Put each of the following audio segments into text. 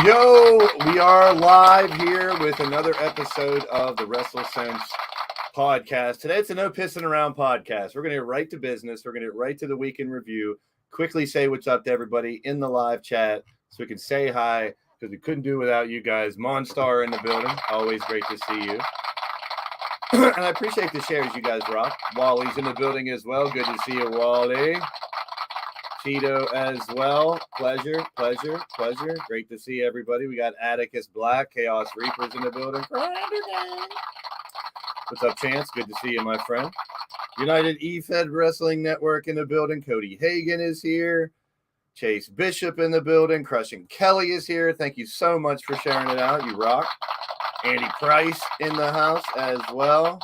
Yo, we are live here with another episode of the WrestleSense podcast. Today, it's a no pissing around podcast. We're going to get right to business. We're going to get right to the week in review. Quickly say what's up to everybody in the live chat so we can say hi because we couldn't do without you guys. Monstar in the building. Always great to see you. And I appreciate the shares you guys rock. Wally's in the building as well. Good to see you, Wally. Tito as well. Pleasure. Great to see everybody. We got Atticus Black, Chaos Reapers in the building. What's up, Chance? Good to see you, my friend. United E-Fed Wrestling Network in the building. Cody Hagan is here. Chase Bishop in the building. Crushing Kelly is here. Thank you so much for sharing it out. You rock. Andy Price in the house as well.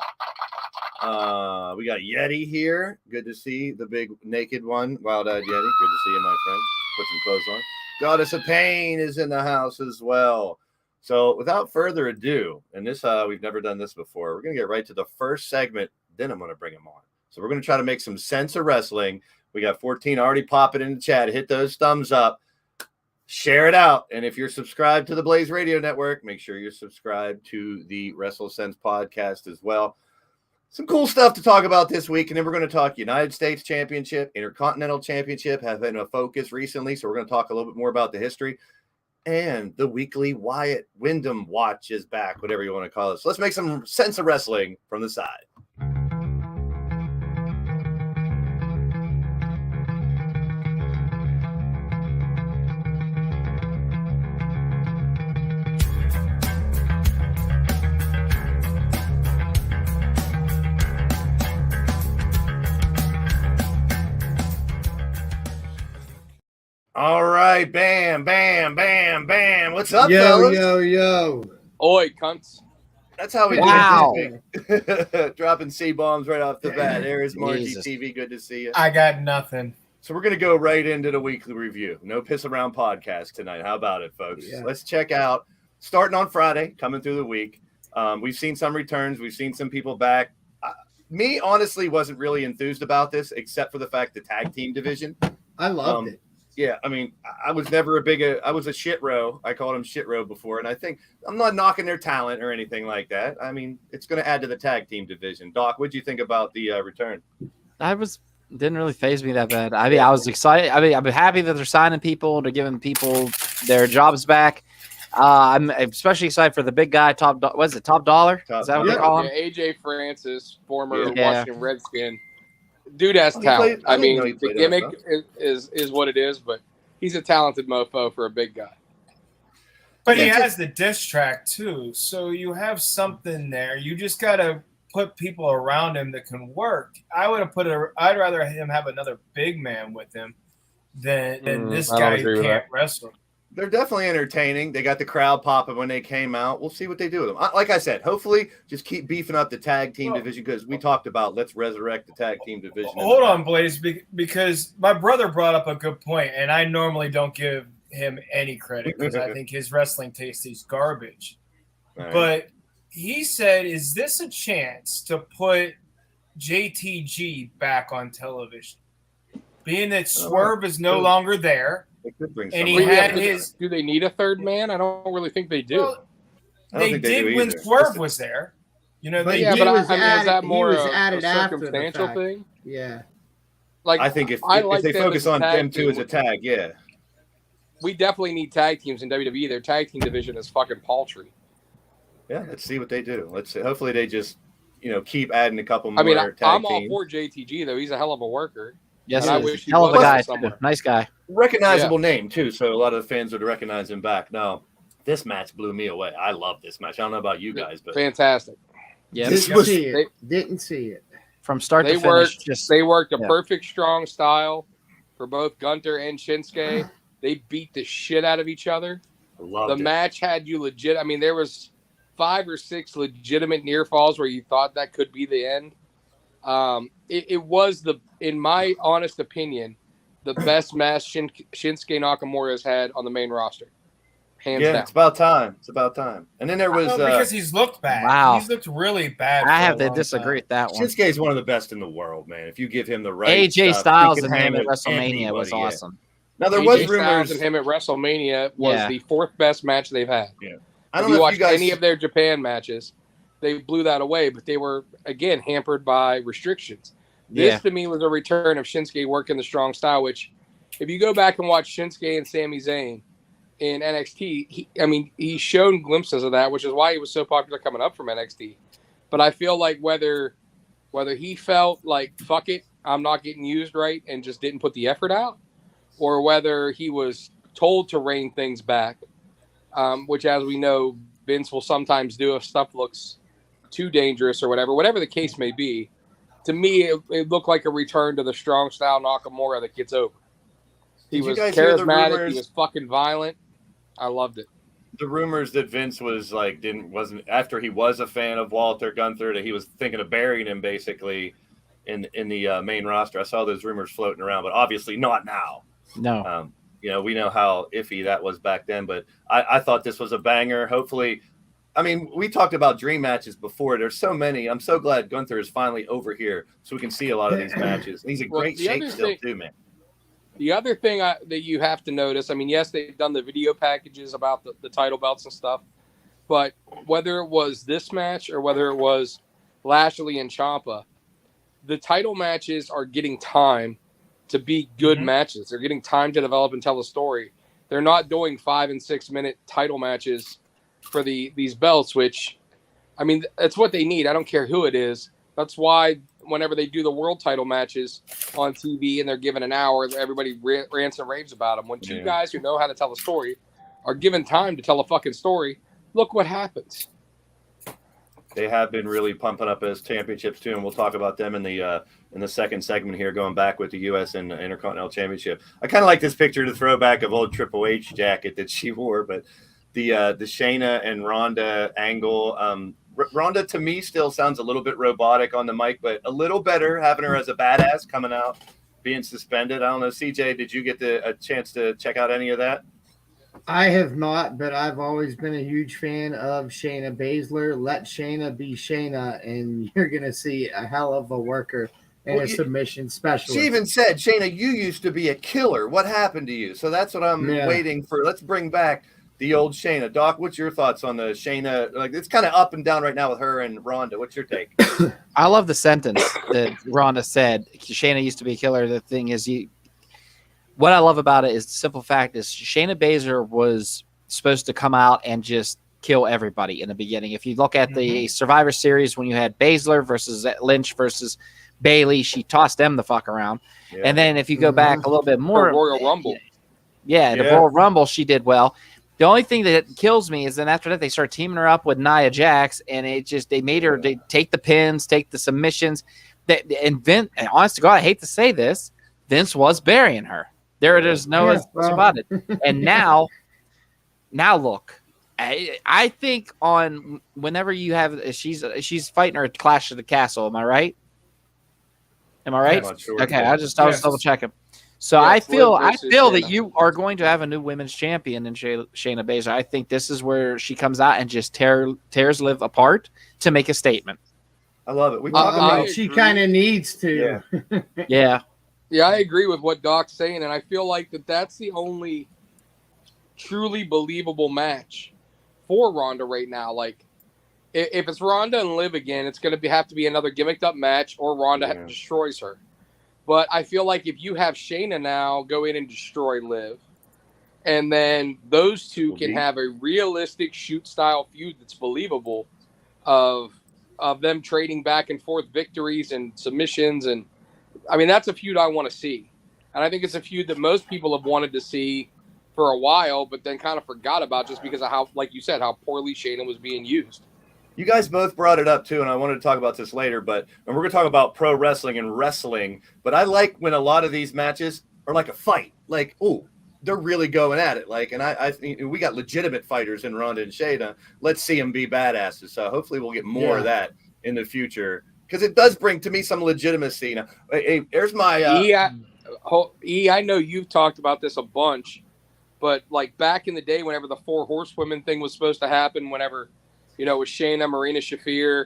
We got Yeti here. Good to see the big naked one. Wild-eyed Yeti. Good to see you, my friend. Put some clothes on. Goddess of Pain is in the house as well. So without further ado, and this we've never done this before, we're going to get right to the first segment. Then I'm going to bring him on. So we're going to try to make some sense of wrestling. We got 14 already popping in the chat. Hit those thumbs up. Share it out. And if you're subscribed to the Blaze Radio Network, make sure you're subscribed to the WrestleSense podcast as well. Some cool stuff to talk about this week, and then we're going to talk United States Championship, Intercontinental Championship have been a focus recently, so we're going to talk a little bit more about the history, and the weekly Wyatt Wyndham Watch is back, whatever you want to call it. So let's make some sense of wrestling from the side. All right, bam. What's up, fellas? Yo. Oi, cunts. That's how we do it. Dropping C-bombs right off the bat. There's Margie Jesus. TV. Good to see you. I got nothing. So we're going to go right into the weekly review. No piss around podcast tonight. How about it, folks? Yeah. Let's check out, starting on Friday, coming through the week. We've seen some returns. We've seen some people back. Me, honestly, wasn't really enthused about this, except for the fact the tag team division. I loved it. Yeah, I mean, I was never I was a shit row. I called him shit row before, and I think I'm not knocking their talent or anything like that. I mean, it's going to add to the tag team division. Doc, what'd you think about the return? Didn't really faze me that bad. I mean, I was excited. I mean, I'm happy that they're signing people, they're giving people their jobs back. I'm especially excited for the big guy, Top Dollar? Is that what they call him? Yeah, AJ Francis, former Washington Redskin. Dude has talent. Played, I mean, the gimmick is what it is, but he's a talented mofo for a big guy. But he has the diss track too, so you have something there. You just gotta put people around him that can work. I'd rather him have another big man with him than this guy who can't wrestle. They're definitely entertaining. They got the crowd popping when they came out. We'll see what they do with them. Like I said, hopefully just keep beefing up the tag team division, because we talked about let's resurrect the tag team division. Hold on, Blaze, because my brother brought up a good point, and I normally don't give him any credit because I think his wrestling taste is garbage. Right. But he said, is this a chance to put JTG back on television? Being that Swerve is no longer there. And he had his. Do they need a third man? I don't really think they do. Well, they did when Swerve was there. You know, was that more a circumstantial thing? Yeah. Like, I think if they focus on them two as a tag, yeah. We definitely need tag teams in WWE. Their tag team division is fucking paltry. Yeah, let's see what they do. Let's see. Hopefully they just, keep adding a couple more. I mean, tag I'm teams. all for JTG though. He's a hell of a worker. Yes, I wish he hell of a guy. somewhere. Nice guy. Recognizable name too, so a lot of the fans would recognize him back. No, this match blew me away. I love this match. I don't know about you guys, but fantastic. Yeah, Didn't see it from start to finish. They worked a perfect strong style for both Gunther and Shinsuke. They beat the shit out of each other. The match had you legit. I mean, there was 5 or 6 legitimate near falls where you thought that could be the end. It was in my honest opinion, the best match Shinsuke Nakamura has had on the main roster. Hands down. It's about time. And then there was because he's looked bad. Wow. He's looked really bad. I have to disagree with that one. Shinsuke is one of the best in the world, man. If you give him the right AJ stuff, Styles and him at WrestleMania was awesome. Now there AJ was Styles rumors and him at WrestleMania was the 4th best match they've had. Yeah. I don't know know if you guys any of their Japan matches. They blew that away, but they were again hampered by restrictions. This to me was a return of Shinsuke working the strong style, which if you go back and watch Shinsuke and Sami Zayn in NXT, he's shown glimpses of that, which is why he was so popular coming up from NXT. But I feel like whether he felt like, fuck it, I'm not getting used right and just didn't put the effort out, or whether he was told to rein things back, which as we know, Vince will sometimes do if stuff looks too dangerous or whatever the case may be. To me, it looked like a return to the strong style Nakamura that gets over. He was charismatic. He was fucking violent. I loved it. The rumors that Vince was wasn't after he was a fan of Walter Gunther, that he was thinking of burying him basically in the main roster. I saw those rumors floating around, but obviously not now. No. We know how iffy that was back then, but I thought this was a banger. Hopefully. I mean, we talked about dream matches before. There's so many. I'm so glad Gunther is finally over here so we can see a lot of these matches. And he's in great shape still, too, man. The other thing that you have to notice, I mean, yes, they've done the video packages about the title belts and stuff, but whether it was this match or whether it was Lashley and Ciampa, the title matches are getting time to be good matches. They're getting time to develop and tell a story. They're not doing 5 and 6 minute title matches for these belts, which, I mean, that's what they need. I don't care who it is. That's why whenever they do the world title matches on TV and they're given an hour, everybody rants and raves about them. When two guys who know how to tell a story are given time to tell a fucking story, look what happens. They have been really pumping up as championships too, and we'll talk about them in the second segment here, going back with the U.S. and Intercontinental Championship. I kind of like this picture, the throwback of old Triple H jacket that she wore, but the Shayna and Ronda angle. Ronda to me still sounds a little bit robotic on the mic, but a little better having her as a badass coming out, being suspended. I don't know, CJ, did you get a chance to check out any of that? I have not, but I've always been a huge fan of Shayna Baszler. Let Shayna be Shayna, and you're going to see a hell of a worker and a submission specialist. She even said, Shayna, you used to be a killer. What happened to you? So that's what I'm waiting for. Let's bring back the old Shayna. Doc, what's your thoughts on the Shayna? Like, it's kind of up and down right now with her and Ronda. What's your take? I love the sentence that Ronda said. Shayna used to be a killer. The thing is, what I love about it is the simple fact is Shayna Baszler was supposed to come out and just kill everybody in the beginning. If you look at the Survivor Series, when you had Baszler versus Lynch versus Bayley, she tossed them the fuck around. Yeah. And then if you go back a little bit more, the Royal Rumble. Yeah, the Royal Rumble, she did well. The only thing that kills me is then after that they start teaming her up with Nia Jax, and they made her take the pins, take the submissions. And Vince, and honest to God, I hate to say this, Vince was burying her. There's no about it. And now look, I think on whenever you have she's fighting her at Clash of the Castle. Am I right? Sure. Okay, I was double checking. So I feel that you are going to have a new women's champion in Shayna Baszler. I think this is where she comes out and just tears Liv apart to make a statement. I love it. She kind of needs to. Yeah. Yeah, I agree with what Doc's saying, and I feel like that's the only truly believable match for Ronda right now. Like, if it's Ronda and Liv again, it's going to have to be another gimmicked up match, or Ronda destroys her. But I feel like if you have Shayna now go in and destroy Liv, and then those two can have a realistic shoot style feud that's believable of them trading back and forth victories and submissions, and I mean that's a feud I want to see, and I think it's a feud that most people have wanted to see for a while, but then kind of forgot about just because of how, like you said, how poorly Shayna was being used. You guys both brought it up too, and I wanted to talk about this later, and we're going to talk about pro wrestling and wrestling, but I like when a lot of these matches are like a fight. Like, oh, they're really going at it. Like, and I think we got legitimate fighters in Ronda and Shayna. Let's see them be badasses. So hopefully we'll get more of that in the future, because it does bring to me some legitimacy. Now, hey, there's my I know you've talked about this a bunch, but like back in the day, whenever the 4 horsewomen thing was supposed to happen, whenever, you know, with Shayna, Marina Shafir,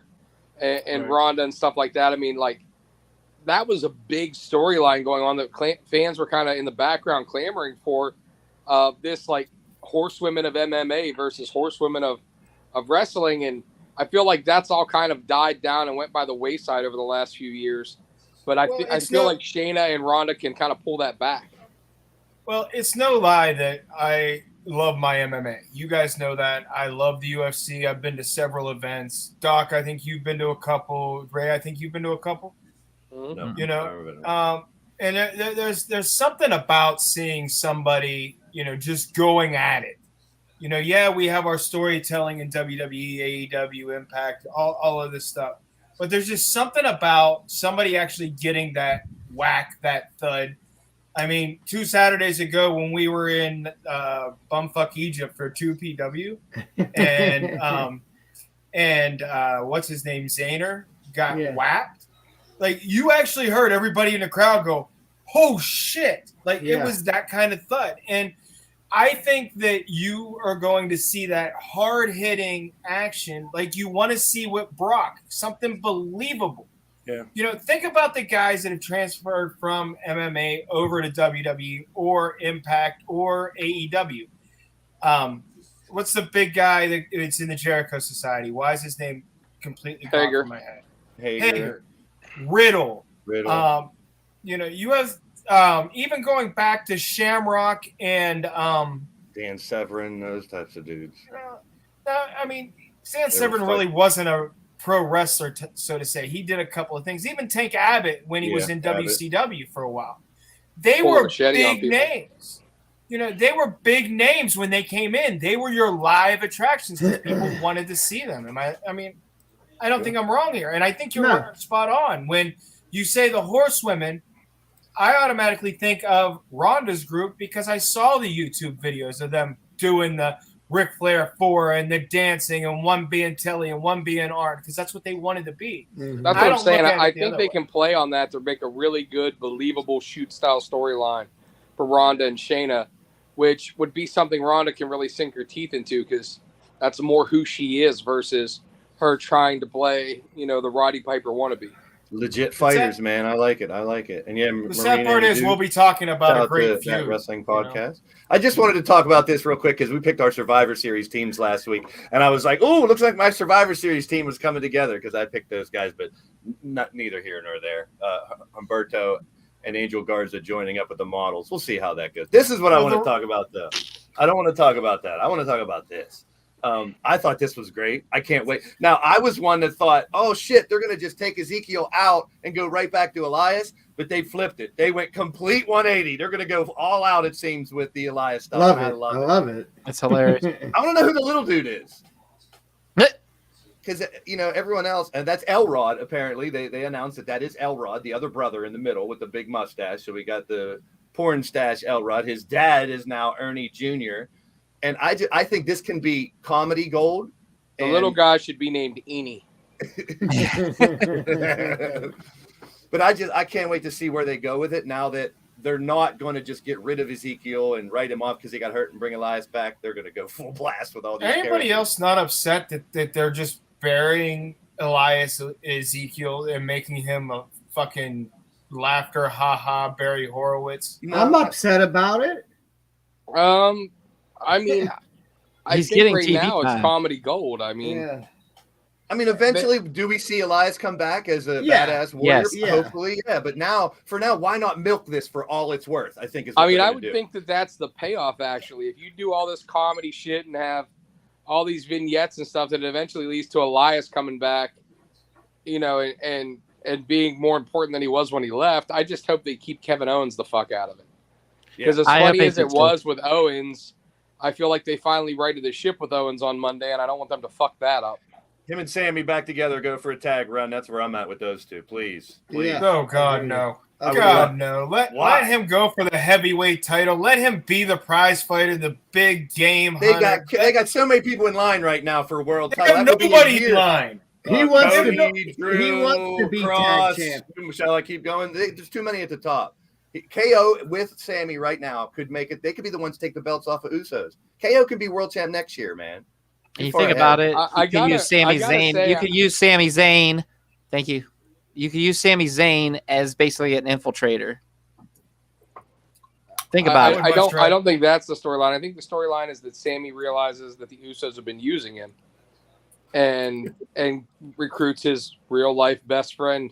and Ronda and stuff like that. I mean, like, that was a big storyline going on that fans were kind of in the background clamoring for. This, like, horsewomen of MMA versus horsewomen of wrestling. And I feel like that's all kind of died down and went by the wayside over the last few years. But I feel like Shayna and Ronda can kind of pull that back. Well, it's no lie that I love my MMA. You guys know that. I love the UFC. I've been to several events. Doc, I think you've been to a couple. Ray, I think you've been to a couple. No, you know, and there's something about seeing somebody, you know, just going at it. You know, yeah, we have our storytelling in WWE, AEW, Impact, all of this stuff. But there's just something about somebody actually getting that whack, that thud. I mean, 2 Saturdays ago when we were in bumfuck Egypt for 2PW, and what's his name, Zayner, got whacked. Like, you actually heard everybody in the crowd go, "Oh shit!" Like, it was that kind of thud. And I think that you are going to see that hard-hitting action. Like, you want to see with Brock, something believable. Yeah. You know, think about the guys that have transferred from MMA over to WWE or Impact or AEW. What's the big guy that's in the Jericho Society? Why is his name completely gone from my head? Hager. Riddle. You know, you have even going back to Shamrock and Dan Severn, those types of dudes. I mean, Dan Severn really wasn't a pro wrestler, so to say. He did a couple of things. Even Tank Abbott, when he was in WCW for a while, they were big names. You know, they were big names when they came in. They were your live attractions because people wanted to see them. I mean, I don't think I'm wrong here, and I think you're spot on when you say the horsewomen. I automatically think of Ronda's group because I saw the YouTube videos of them doing the Ric Flair 4 and the dancing, and one being Telly and one being Arn, because that's what they wanted to be. Mm-hmm. That's what I'm saying. I think they can play on that to make a really good, believable shoot style storyline for Ronda and Shayna, which would be something Ronda can really sink her teeth into, because that's more who she is versus her trying to play, you know, the Roddy Piper wannabe. Legit fighters, man. I like it. And yeah, The sad part is we'll be talking about a great feud. That wrestling podcast. I just wanted to talk about this real quick because we picked our Survivor Series teams last week, and I was like, "Oh, it looks like my Survivor Series team was coming together," because I picked those guys, but neither here nor there. Humberto and Angel Garza joining up with the models. We'll see how that goes. This is what I want to talk about, though. I don't want to talk about that. I want to talk about this. I thought this was great. I can't wait. Now, I was one that thought, oh, shit, they're going to just take Ezekiel out and go right back to Elias, but they flipped it. They went complete 180. They're going to go all out, it seems, with the Elias stuff. I love it. That's hilarious. I want to know who the little dude is. Because, everyone else, and that's Elrod, apparently. They announced that is Elrod, the other brother in the middle with the big mustache. So we got the porn stash Elrod. His dad is now Ernie Jr., and I think this can be comedy gold. The little guy should be named Eni. But I can't wait to see where they go with it now that they're not going to just get rid of Ezekiel and write him off because he got hurt and bring Elias back. They're going to go full blast with all these Anybody else not upset that they're just burying Elias Ezekiel and making him a fucking laughter, Barry Horowitz? I'm upset about it. I mean, I He's think getting right TV now time. it's comedy gold. I mean, Yeah. Eventually, do we see Elias come back as a badass warrior? Yes. Yeah. Hopefully, yeah. But for now, why not milk this for all it's worth? I think is. I would think that that's the payoff. Actually, if you do all this comedy shit and have all these vignettes and stuff, that eventually leads to Elias coming back, and being more important than he was when he left. I just hope they keep Kevin Owens the fuck out of it. Because as funny as it was with Owens, I feel like they finally righted the ship with Owens on Monday, and I don't want them to fuck that up. Him and Sammy back together, go for a tag run. That's where I'm at with those two. Please. Yeah. Oh, God, no. God, no. Let him go for the heavyweight title. Let him be the prize fighter, the big game hunter. They got so many people in line right now for a world title. Nobody in line. He wants Cody, to be. Drew, He wants to be Cross. tag champ. Shall I keep going? There's too many at the top. KO with Sammy right now could make it. They could be the ones to take the belts off of Usos. KO could be world champ next year, man. You think about it. I could use Sami Zayn. You could use Sami Zayn. Thank you. You could use Sami Zayn as basically an infiltrator. Think about it. I don't think that's the storyline. I think the storyline is that Sammy realizes that the Usos have been using him, and recruits his real life best friend,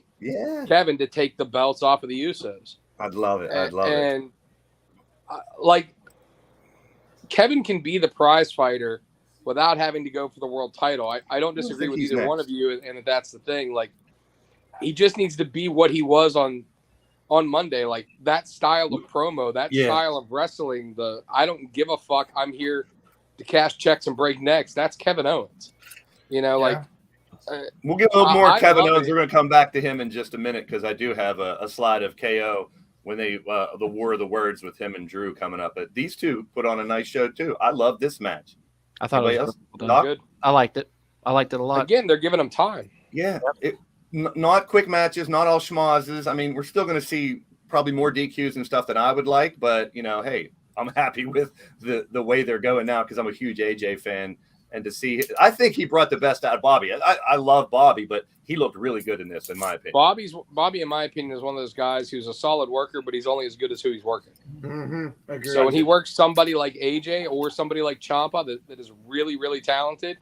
Kevin, to take the belts off of the Usos. I'd love it. And Kevin can be the prize fighter without having to go for the world title. I don't disagree with either one of you, and that's the thing. Like, he just needs to be what he was on Monday. Like, that style of promo, that style of wrestling, I don't give a fuck, I'm here to cash checks and break necks. That's Kevin Owens. We'll give a little more Kevin Owens. We're going to come back to him in just a minute because I do have a slide of KO when they the War of the Words with him and Drew coming up. But these two put on a nice show too. I love this match. I thought it was good. I liked it. I liked it a lot. Again, they're giving them time. Yeah, not quick matches, not all schmozzes. I mean, we're still going to see probably more DQs and stuff than I would like, but hey, I'm happy with the way they're going now because I'm a huge AJ fan. And to see, I think he brought the best out of Bobby. I love Bobby, but he looked really good in this, in my opinion. Bobby, in my opinion, is one of those guys who's a solid worker, but he's only as good as who he's working. Mm-hmm. So when he works somebody like AJ or somebody like Ciampa that is really, really talented,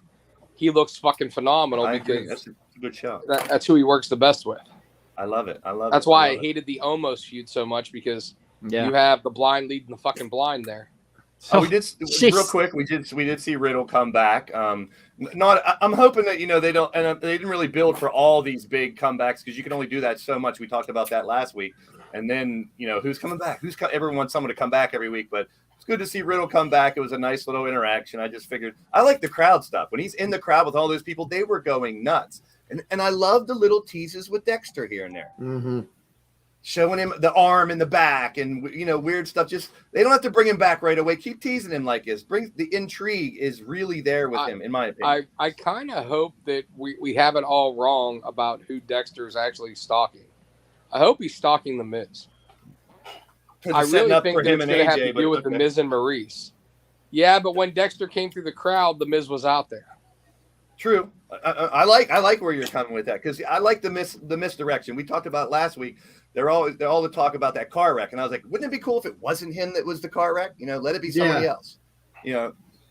he looks fucking phenomenal because that's a good shot. That's who he works the best with. I love it. That's why I hated the Omos feud so much because you have the blind leading the fucking blind there. We did real quick. We did see Riddle come back. I'm hoping that they don't, and they didn't really build for all these big comebacks because you can only do that so much. We talked about that last week, and then who's coming back? Everyone wants someone to come back every week, but it's good to see Riddle come back. It was a nice little interaction. I just figured I like the crowd stuff when he's in the crowd with all those people. They were going nuts, and I love the little teases with Dexter here and there. Mm-hmm. Showing him the arm in the back and weird stuff. Just they don't have to bring him back right away. Keep teasing him like this. Bring the intrigue is really there with him, in my opinion. I kind of hope that we have it all wrong about who Dexter is actually stalking. I hope he's stalking the Miz. I really think that it's going to have to do with the Miz and Maurice. Yeah, but when Dexter came through the crowd, the Miz was out there. True. I like where you're coming with that because I like the misdirection. We talked about last week. They're all the talk about that car wreck, and I was like, wouldn't it be cool if it wasn't him that was the car wreck? Let it be somebody else.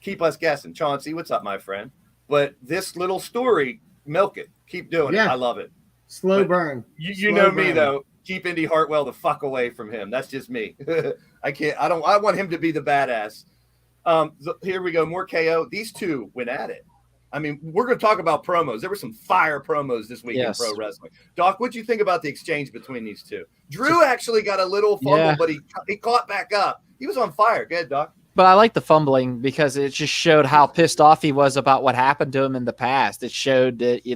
Keep us guessing. Chauncey, what's up, my friend? But this little story, milk it. Keep doing it. I love it. Slow burn. You know me though. Keep Indy Hartwell the fuck away from him. That's just me. I want him to be the badass. Here we go. More KO. These two went at it. I mean, we're going to talk about promos. There were some fire promos this week in pro wrestling. Doc, what'd you think about the exchange between these two? Drew actually got a little fumble, but he caught back up. He was on fire. Go ahead, Doc. But I like the fumbling because it just showed how pissed off he was about what happened to him in the past. It showed that,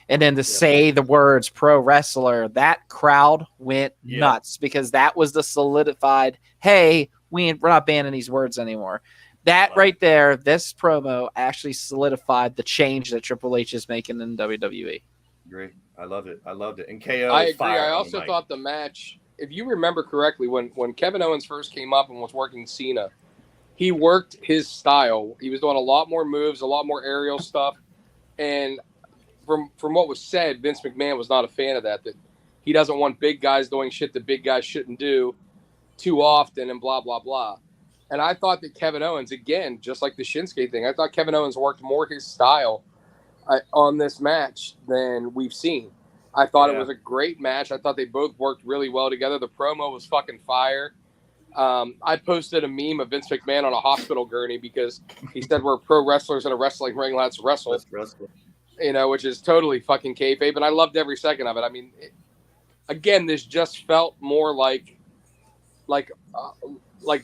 and then to say the words pro wrestler, that crowd went nuts because that was the solidified, hey, we're not banning these words anymore. That right there, this promo actually solidified the change that Triple H is making in WWE. Great. I loved it. And KO. I agree. I also thought the match, if you remember correctly, when Kevin Owens first came up and was working Cena, he worked his style. He was doing a lot more moves, a lot more aerial stuff. And from what was said, Vince McMahon was not a fan of that he doesn't want big guys doing shit that big guys shouldn't do too often and blah, blah, blah. And I thought that Kevin Owens, again, just like the Shinsuke thing, I thought Kevin Owens worked more his style on this match than we've seen. I thought it was a great match. I thought they both worked really well together. The promo was fucking fire. I posted a meme of Vince McMahon on a hospital gurney because he said we're pro wrestlers in a wrestling ring. Let's wrestle. Which is totally fucking kayfabe. And I loved every second of it. I mean, again, this just felt more like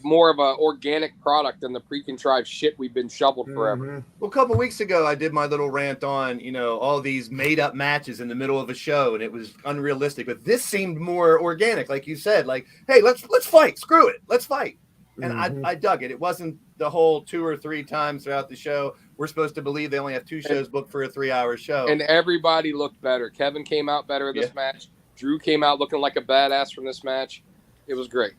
more of a organic product than the pre-contrived shit we've been shoveled forever. Well, a couple weeks ago, I did my little rant on, all these made-up matches in the middle of a show, and it was unrealistic. But this seemed more organic, like you said. Like, hey, let's fight. Screw it. Let's fight. And I dug it. It wasn't the whole 2 or 3 times throughout the show. We're supposed to believe they only have 2 shows booked for a 3-hour show. And everybody looked better. Kevin came out better in this match. Drew came out looking like a badass from this match. It was great.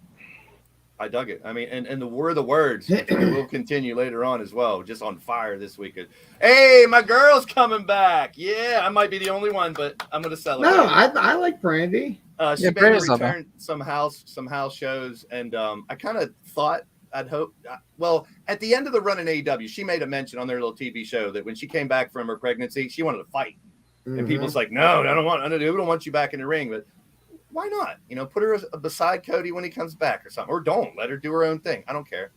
I dug it. I mean, and the words will continue later on as well. Just on fire this weekend. Hey, my girl's coming back. Yeah, I might be the only one, but I'm going to celebrate. No, I like Brandy. She made a return some house shows, and I kind of thought I'd hope. Well, at the end of the run in AEW, she made a mention on their little TV show that when she came back from her pregnancy, she wanted to fight, and people's like, "No, I don't want you back in the ring." But why not? Put her beside Cody when he comes back or something, or don't let her do her own thing. I don't care.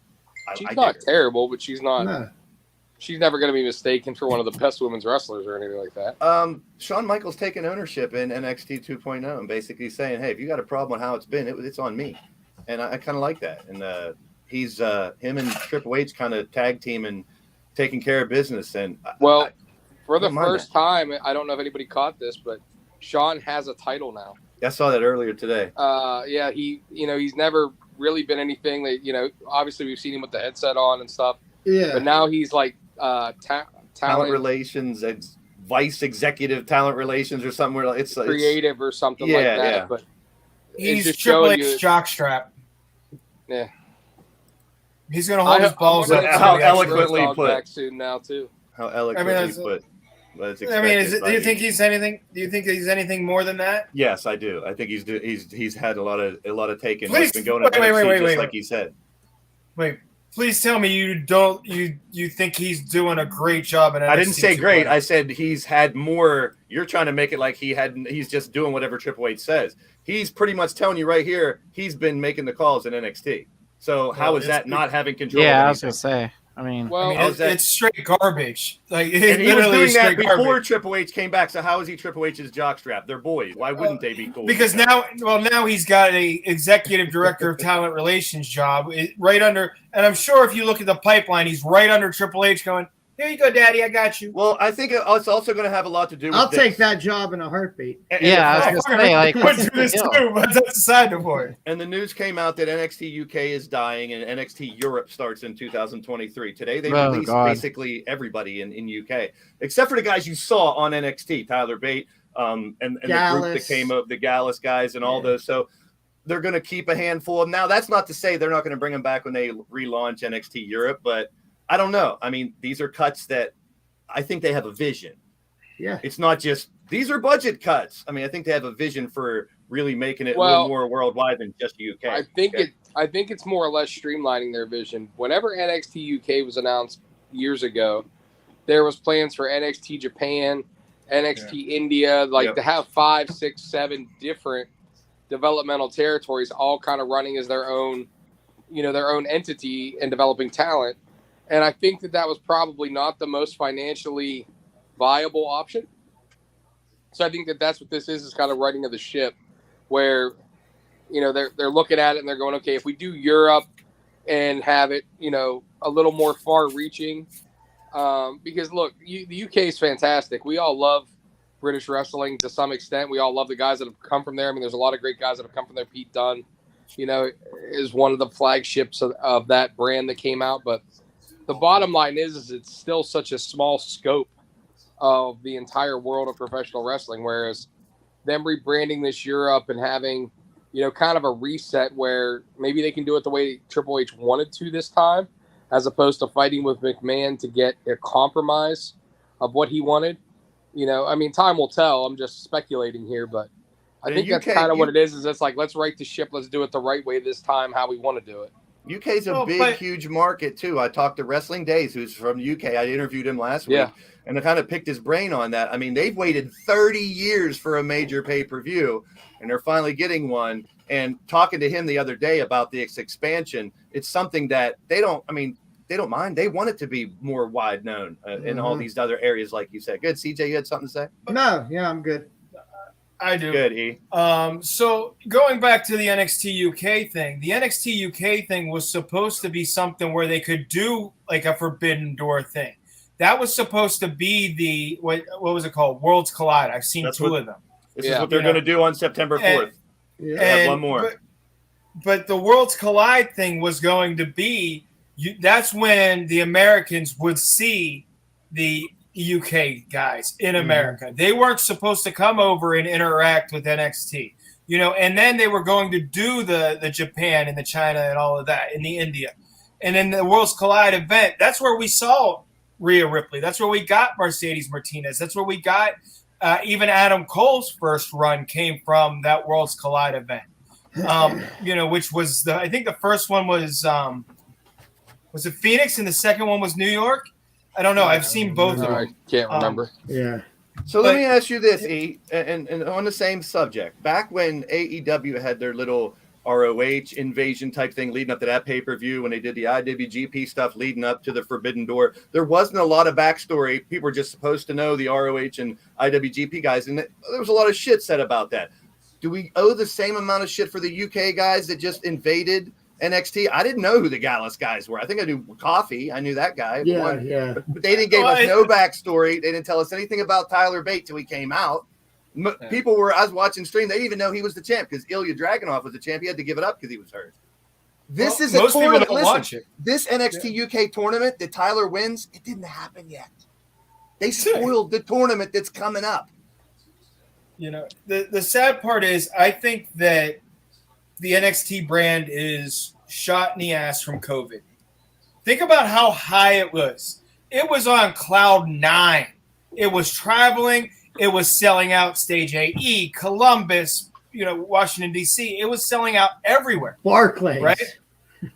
She's not terrible, but she's not. No. She's never going to be mistaken for one of the best women's wrestlers or anything like that. Shawn Michaels taking ownership in NXT 2.0 and basically saying, "Hey, if you got a problem with how it's been, it's on me," and I kind of like that. And he's him and Triple H kind of tag team and taking care of business. And for the first time, I don't know if anybody caught this, but Shawn has a title now. I saw that earlier today. He's never really been anything that, obviously we've seen him with the headset on and stuff. Yeah. But now he's like talent relations, vice executive talent relations or something where it's creative or something like that. Yeah. But he's Triple H jockstrap. Yeah. He's going to hold his balls up. How eloquently put. Back soon now too. How eloquently put. Do you think he's anything? Do you think he's anything more than that? Yes, I do. I think he's had a lot of taken. Please, been going wait, like he said. Wait, please tell me you think he's doing a great job in NXT. I didn't say great. I said he's had more. You're trying to make it like he's just doing whatever Triple H says. He's pretty much telling you right here. He's been making the calls in NXT. So how is that not having control? Yeah, I was gonna say. I mean, it's straight garbage. Like, and he was doing that before Triple H came back. So how is he Triple H's jockstrap? They're boys. Why wouldn't they be cool? Because now he's got a executive director of talent relations job right under, and I'm sure if you look at the pipeline, he's right under Triple H going, "Here you go, Daddy, I got you." Well, I think it's also going to have a lot to do with I'll take that job in a heartbeat. I was going to say, like, do this too, but that's a side report. And the news came out that NXT UK is dying and NXT Europe starts in 2023. Today they released basically everybody in UK, except for the guys you saw on NXT, Tyler Bate, and the group that came up, the Gallus guys and all those. So they're going to keep a handful. Now, that's not to say they're not going to bring them back when they relaunch NXT Europe, but I don't know. I mean, these are cuts that I think they have a vision. Yeah. It's not just these are budget cuts. I mean, I think they have a vision for really making it a Well, little more worldwide than just the UK. I think it's more or less streamlining their vision. Whenever NXT UK was announced years ago, there was plans for NXT Japan, NXT India, to have 5, 6, 7 different developmental territories, all kind of running as their own entity and developing talent. And I think that was probably not the most financially viable option. So I think that that's what this is kind of running of the ship, where they're looking at it and they're going, okay, if we do Europe and have it a little more far reaching, because look, the UK is fantastic. We all love British wrestling to some extent. We all love the guys that have come from there. I mean, there's a lot of great guys that have come from there. Pete Dunne, is one of the flagships of that brand that came out. But the bottom line is it's still such a small scope of the entire world of professional wrestling, whereas them rebranding this Europe and having, kind of a reset where maybe they can do it the way Triple H wanted to this time, as opposed to fighting with McMahon to get a compromise of what he wanted. I mean, time will tell. I'm just speculating here, but I think that's kind of what it is it's like, let's right the ship. Let's do it the right way this time, how we want to do it. UK's a huge market too. I talked to Wrestling Days, who's from UK. I interviewed him last week, and I kind of picked his brain on that. I mean, they've waited 30 years for a major pay-per-view, and they're finally getting one. And talking to him the other day about the expansion, it's something that they don't mind. They want it to be more wide known in all these other areas, like you said. Good, CJ, you had something to say? No, yeah, I'm good. I do. Good, E. So going back to the NXT UK thing, the NXT UK thing was supposed to be something where they could do like a Forbidden Door thing. That was supposed to be the what was it called? Worlds Collide. I've seen two of them. This is what they're going to do on September 4th. They have one more. But the Worlds Collide thing was going to be that's when the Americans would see the UK guys in America. They weren't supposed to come over and interact with NXT, and then they were going to do the Japan and the China and all of that in the India. And then the Worlds Collide event, that's where we saw Rhea Ripley. That's where we got Mercedes Martinez. That's where we got even Adam Cole's first run came from that Worlds Collide event. Which was I think the first one was it Phoenix and the second one was New York? I don't know. I've seen both of them. I can't remember. So let me ask you this, E, and on the same subject. Back when AEW had their little ROH invasion type thing leading up to that pay-per-view, when they did the IWGP stuff leading up to the Forbidden Door, there wasn't a lot of backstory. People were just supposed to know the ROH and IWGP guys, and there was a lot of shit said about that. Do we owe the same amount of shit for the UK guys that just invaded NXT? I didn't know who the Gallus guys were. I think I knew Coffee. I knew that guy. Yeah. But they didn't give us no backstory. They didn't tell us anything about Tyler Bate till he came out. People were, I was watching stream, they didn't even know he was the champ because Ilya Dragunov was the champ. He had to give it up because he was hurt. This is a tournament. Listen, this NXT UK tournament that Tyler wins, it didn't happen yet. They spoiled the tournament that's coming up. The sad part is I think that the NXT brand is shot in the ass from COVID. Think about how high it was. It was on cloud 9. It was traveling. It was selling out Stage AE, Columbus, Washington, D.C. It was selling out everywhere. Barclays. Right?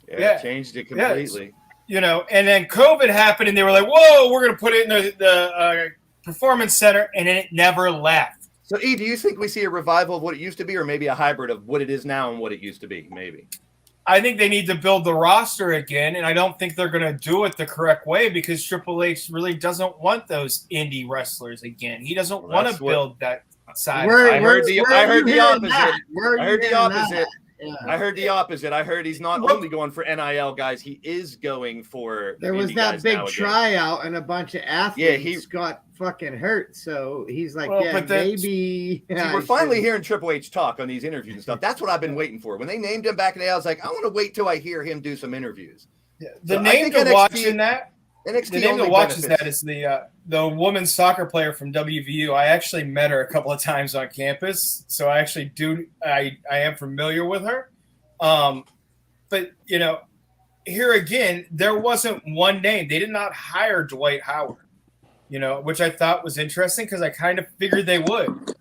Yeah. Changed it completely. And then COVID happened, and they were like, whoa, we're going to put it in the Performance Center, and it never left. So, E, do you think we see a revival of what it used to be, or maybe a hybrid of what it is now and what it used to be? Maybe. I think they need to build the roster again, and I don't think they're going to do it the correct way because Triple H really doesn't want those indie wrestlers again. He doesn't want to build that side. I heard the opposite. I heard the opposite. I heard he's not only going for NIL guys, he is going for. There was that big tryout, and a bunch of athletes got fucking hurt. So he's like, maybe. We're finally hearing Triple H talk on these interviews and stuff. That's what I've been waiting for. When they named him back in the day, I was like, I want to wait till I hear him do some interviews. Yeah. The name to watch in that. The name to watch is that is the women's soccer player from WVU. I actually met her a couple of times on campus, so I actually I am familiar with her. But here again, there wasn't one name. They did not hire Dwight Howard. which I thought was interesting because I kind of figured they would.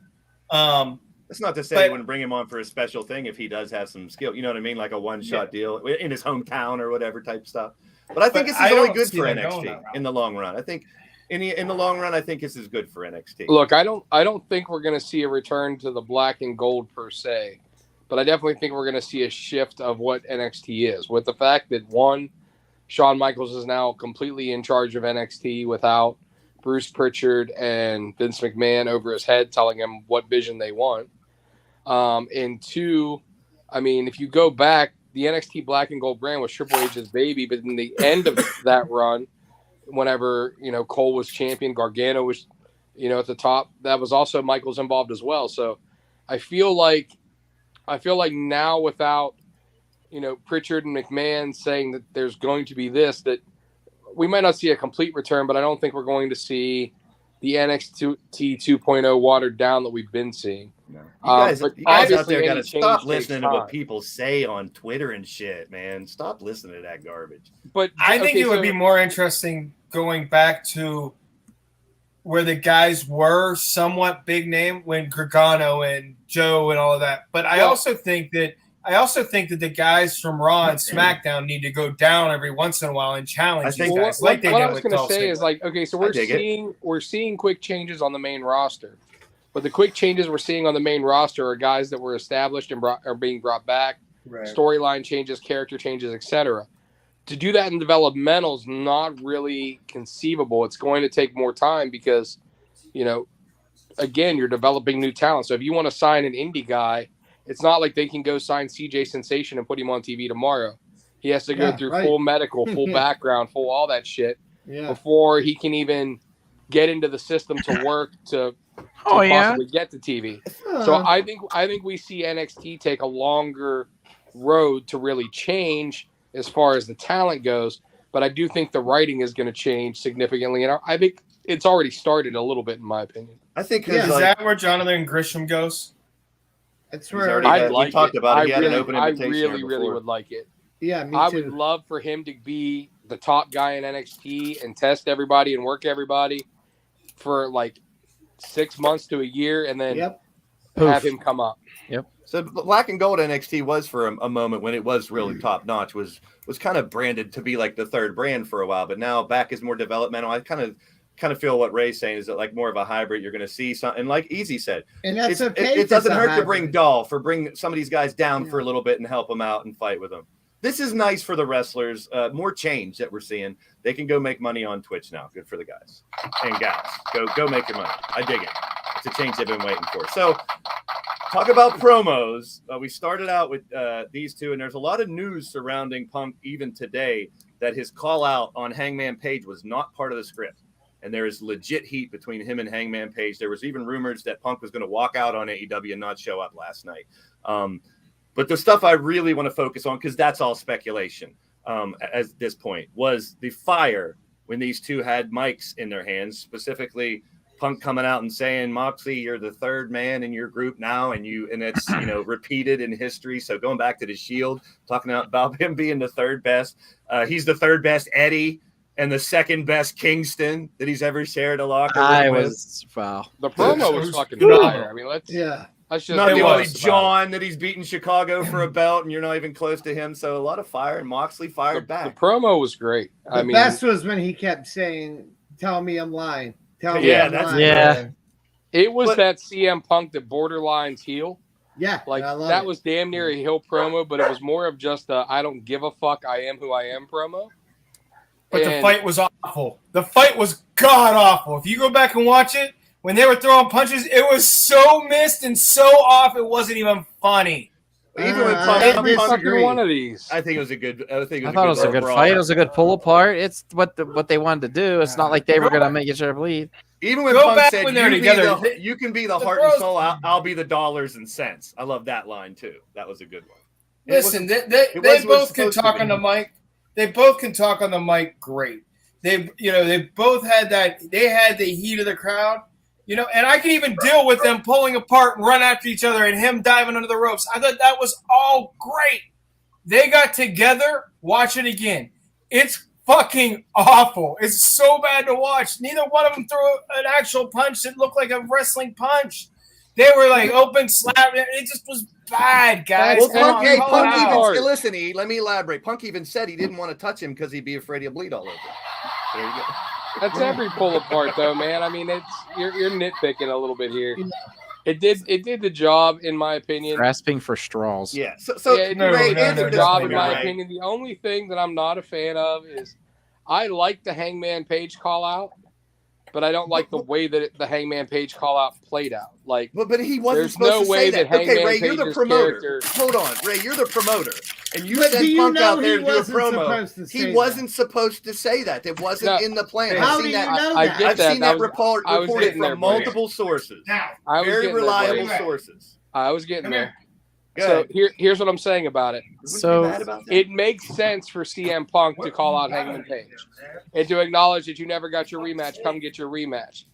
That's not to say they wouldn't bring him on for a special thing if he does have some skill. You know what I mean? Like a one-shot deal in his hometown or whatever type stuff. But I think this is only good for NXT in the long run. I think in the long run, I think this is good for NXT. Look, I don't think we're going to see a return to the black and gold per se, but I definitely think we're going to see a shift of what NXT is. With the fact that, one, Shawn Michaels is now completely in charge of NXT without Bruce Pritchard and Vince McMahon over his head telling him what vision they want. And two, I mean, if you go back, the NXT Black and Gold brand was Triple H's baby, but in the end of that run, whenever, Cole was champion, Gargano was, at the top, that was also Michaels involved as well. So I feel like now without, Pritchard and McMahon saying that there's going to be this, that we might not see a complete return, but I don't think we're going to see the NXT 2.0 watered down that we've been seeing. No. You guys out there got to stop listening to what people say on Twitter and shit, man. Stop listening to that garbage. But I think it would be more interesting going back to where the guys were somewhat big name when Gargano and Joe and all of that. But I also think that the guys from Raw and SmackDown need to go down every once in a while and challenge these guys. What I was going to say is so we're seeing quick changes on the main roster, but the quick changes we're seeing on the main roster are guys that were established and are being brought back, storyline changes, character changes, etc. To do that in developmental is not really conceivable. It's going to take more time because, again, you're developing new talent. So if you want to sign an indie guy, it's not like they can go sign CJ Sensation and put him on TV tomorrow. He has to go through full medical, full background, full all that shit before he can even get into the system to work to possibly get to TV. So I think we see NXT take a longer road to really change as far as the talent goes. But I do think the writing is going to change significantly, and I think it's already started a little bit, in my opinion. I think is that where Jonathan Gresham goes? That's where we talked about it. I really would like it. Yeah, me too. I would love for him to be the top guy in NXT and test everybody and work everybody for like 6 months to a year, and then have him come up. Yep. So Black and Gold NXT was for a moment when it was really top notch. Was kind of branded to be like the third brand for a while, but now back is more developmental. I kind of feel what Ray's saying is that like more of a hybrid. You're going to see something like Easy said, and that's okay. It doesn't hurt to bring bring some of these guys down for a little bit and help them out and fight with them. This is nice for the wrestlers. More change that we're seeing. They can go make money on Twitch now. Good for the guys and gals. Go make your money. I dig it. It's a change they've been waiting for. So talk about promos. We started out with these two, and there's a lot of news surrounding Punk even today that his call out on Hangman Page was not part of the script. And there is legit heat between him and Hangman Page. There was even rumors that Punk was going to walk out on AEW and not show up last night. But the stuff I really want to focus on, because that's all speculation at this point, was the fire when these two had mics in their hands, specifically Punk coming out and saying, Moxley, you're the third man in your group now, and it's repeated in history. So going back to the Shield, talking about him being the third best. He's the third best Eddie and the second best Kingston that he's ever shared a locker room with. Wow. The promo was fucking fire. I mean, let's just not the only John that he's beaten Chicago for a belt, and you're not even close to him. So a lot of fire, and Moxley fired back. The promo was great. The best was when he kept saying, "Tell me I'm lying. Tell me I'm lying." Yeah. It was that CM Punk that borderlines heel. Yeah, like that was damn near a heel promo, but it was more of just a I don't give a fuck, I am who I am promo. But the fight was awful. The fight was god awful. If you go back and watch it, when they were throwing punches, it was so missed and so off, it wasn't even funny. Even with Punk, one of these, I think it was a good. I thought it was a good fight. It was a good pull apart. It's what they wanted to do. It's not like they were gonna make each other bleed. Even when Punk said, when they're together, you can be the heart and soul. I'll be the dollars and cents. I love that line too. That was a good one. Listen, they both can talk on the mic. They both can talk on the mic great. They both had that. They had the heat of the crowd, and I can even deal with them pulling apart and run after each other and him diving under the ropes. I thought that was all great. They got together. Watch it again. It's fucking awful. It's so bad to watch. Neither one of them threw an actual punch that looked like a wrestling punch. They were like open slap. It just was bad, guys. Well, Punk even listen, let me elaborate. Punk even said he didn't want to touch him because he'd be afraid he'll bleed all over. There you go. That's every pull apart, though, man. I mean, you're nitpicking a little bit here. It did the job, in my opinion. Grasping for straws. Yeah. So Ray, answer the job, in my opinion. The only thing that I'm not a fan of is I like the Hangman Page call out, but I don't like the way that the Hangman Page call out played out. Like, but he wasn't supposed to say that. Okay, Ray, you're the promoter. Hold on, Ray, you're the promoter, and you sent Punk out there to do a promo. He wasn't supposed to say that. It wasn't in the plan. How do you know that? I've seen that reported from multiple sources, very reliable sources. I was getting there. So here's what I'm saying about it. So it makes sense for CM Punk to call out Hangman Page and to acknowledge that you never got your rematch. Come get your rematch.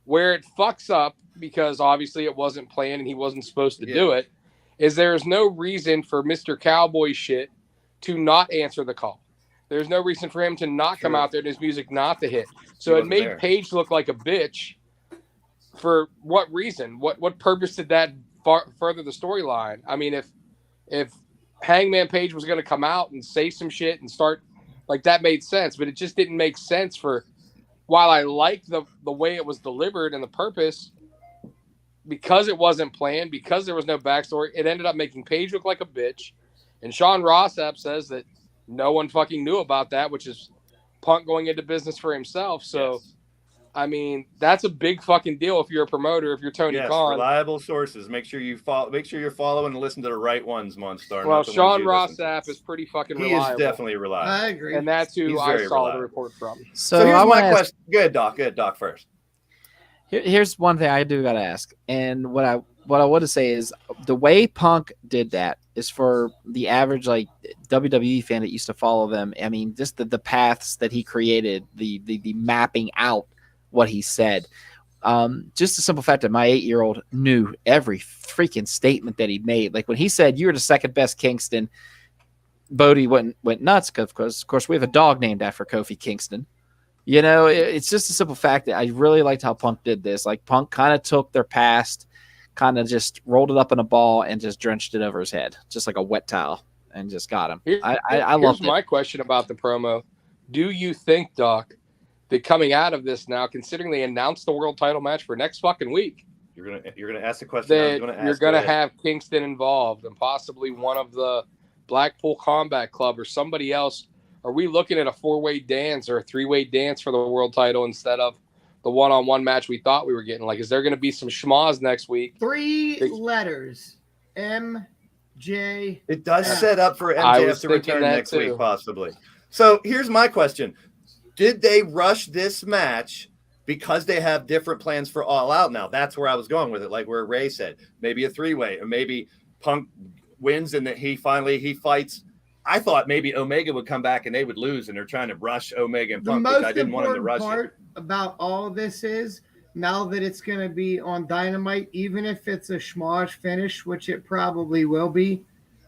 Where it fucks up, because obviously it wasn't planned and he wasn't supposed to do it, is there's no reason for Mr. Cowboy shit to not answer the call. There's no reason for him to not come out there and his music not to hit. So it made Page look like a bitch. For what reason? What purpose did that further the storyline? I mean, if Hangman Page was going to come out and say some shit and start like that, made sense, but it just didn't make sense. For while I liked the way it was delivered and the purpose, because it wasn't planned, because there was no backstory, it ended up making Page look like a bitch. And Sean Rossap says that no one fucking knew about that, which is Punk going into business for himself. So I mean, that's a big fucking deal if you're a promoter, if you're Tony Khan. Reliable sources. Make sure you follow. Make sure you're following and listen to the right ones, Monstar. Well, Sean Rossap is pretty fucking reliable. He is definitely reliable. I agree, and that's who I saw the report from. So here's my question. Go ahead, Doc. Go ahead, Doc, first. Here's one thing I do got to ask, and what I want to say is the way Punk did that is for the average like WWE fan that used to follow them. I mean, just the paths that he created, the mapping out what he said. Just the simple fact that my 8-year-old knew every freaking statement that he made. Like when he said, "You're the second best Kingston," Bodie went nuts because of course we have a dog named after Kofi Kingston. You know, it's just a simple fact that I really liked how Punk did this. Like Punk kind of took their past, kind of just rolled it up in a ball and just drenched it over his head, just like a wet towel, and just got him. I loved it. Here's my question about the promo. Do you think, Doc, that coming out of this now, considering they announced the world title match for next fucking week, you're gonna ask the question that you're gonna have Kingston involved and possibly one of the Blackpool Combat Club or somebody else? Are we looking at a 4-way dance or a 3-way dance for the world title instead of the one-on-one match we thought we were getting? Like, is there going to be some schmoz next week? 3 letters. MJ. It does set up for MJF to return next week, possibly. So here's my question. Did they rush this match because they have different plans for All Out now? That's where I was going with it, like where Ray said. Maybe a 3-way, or maybe Punk wins and that he fights. I thought maybe Omega would come back and they would lose, and they're trying to rush Omega and Punk, which I didn't want them to rush. The most important part about all of this is now that it's going to be on Dynamite, even if it's a schmoz finish, which it probably will be,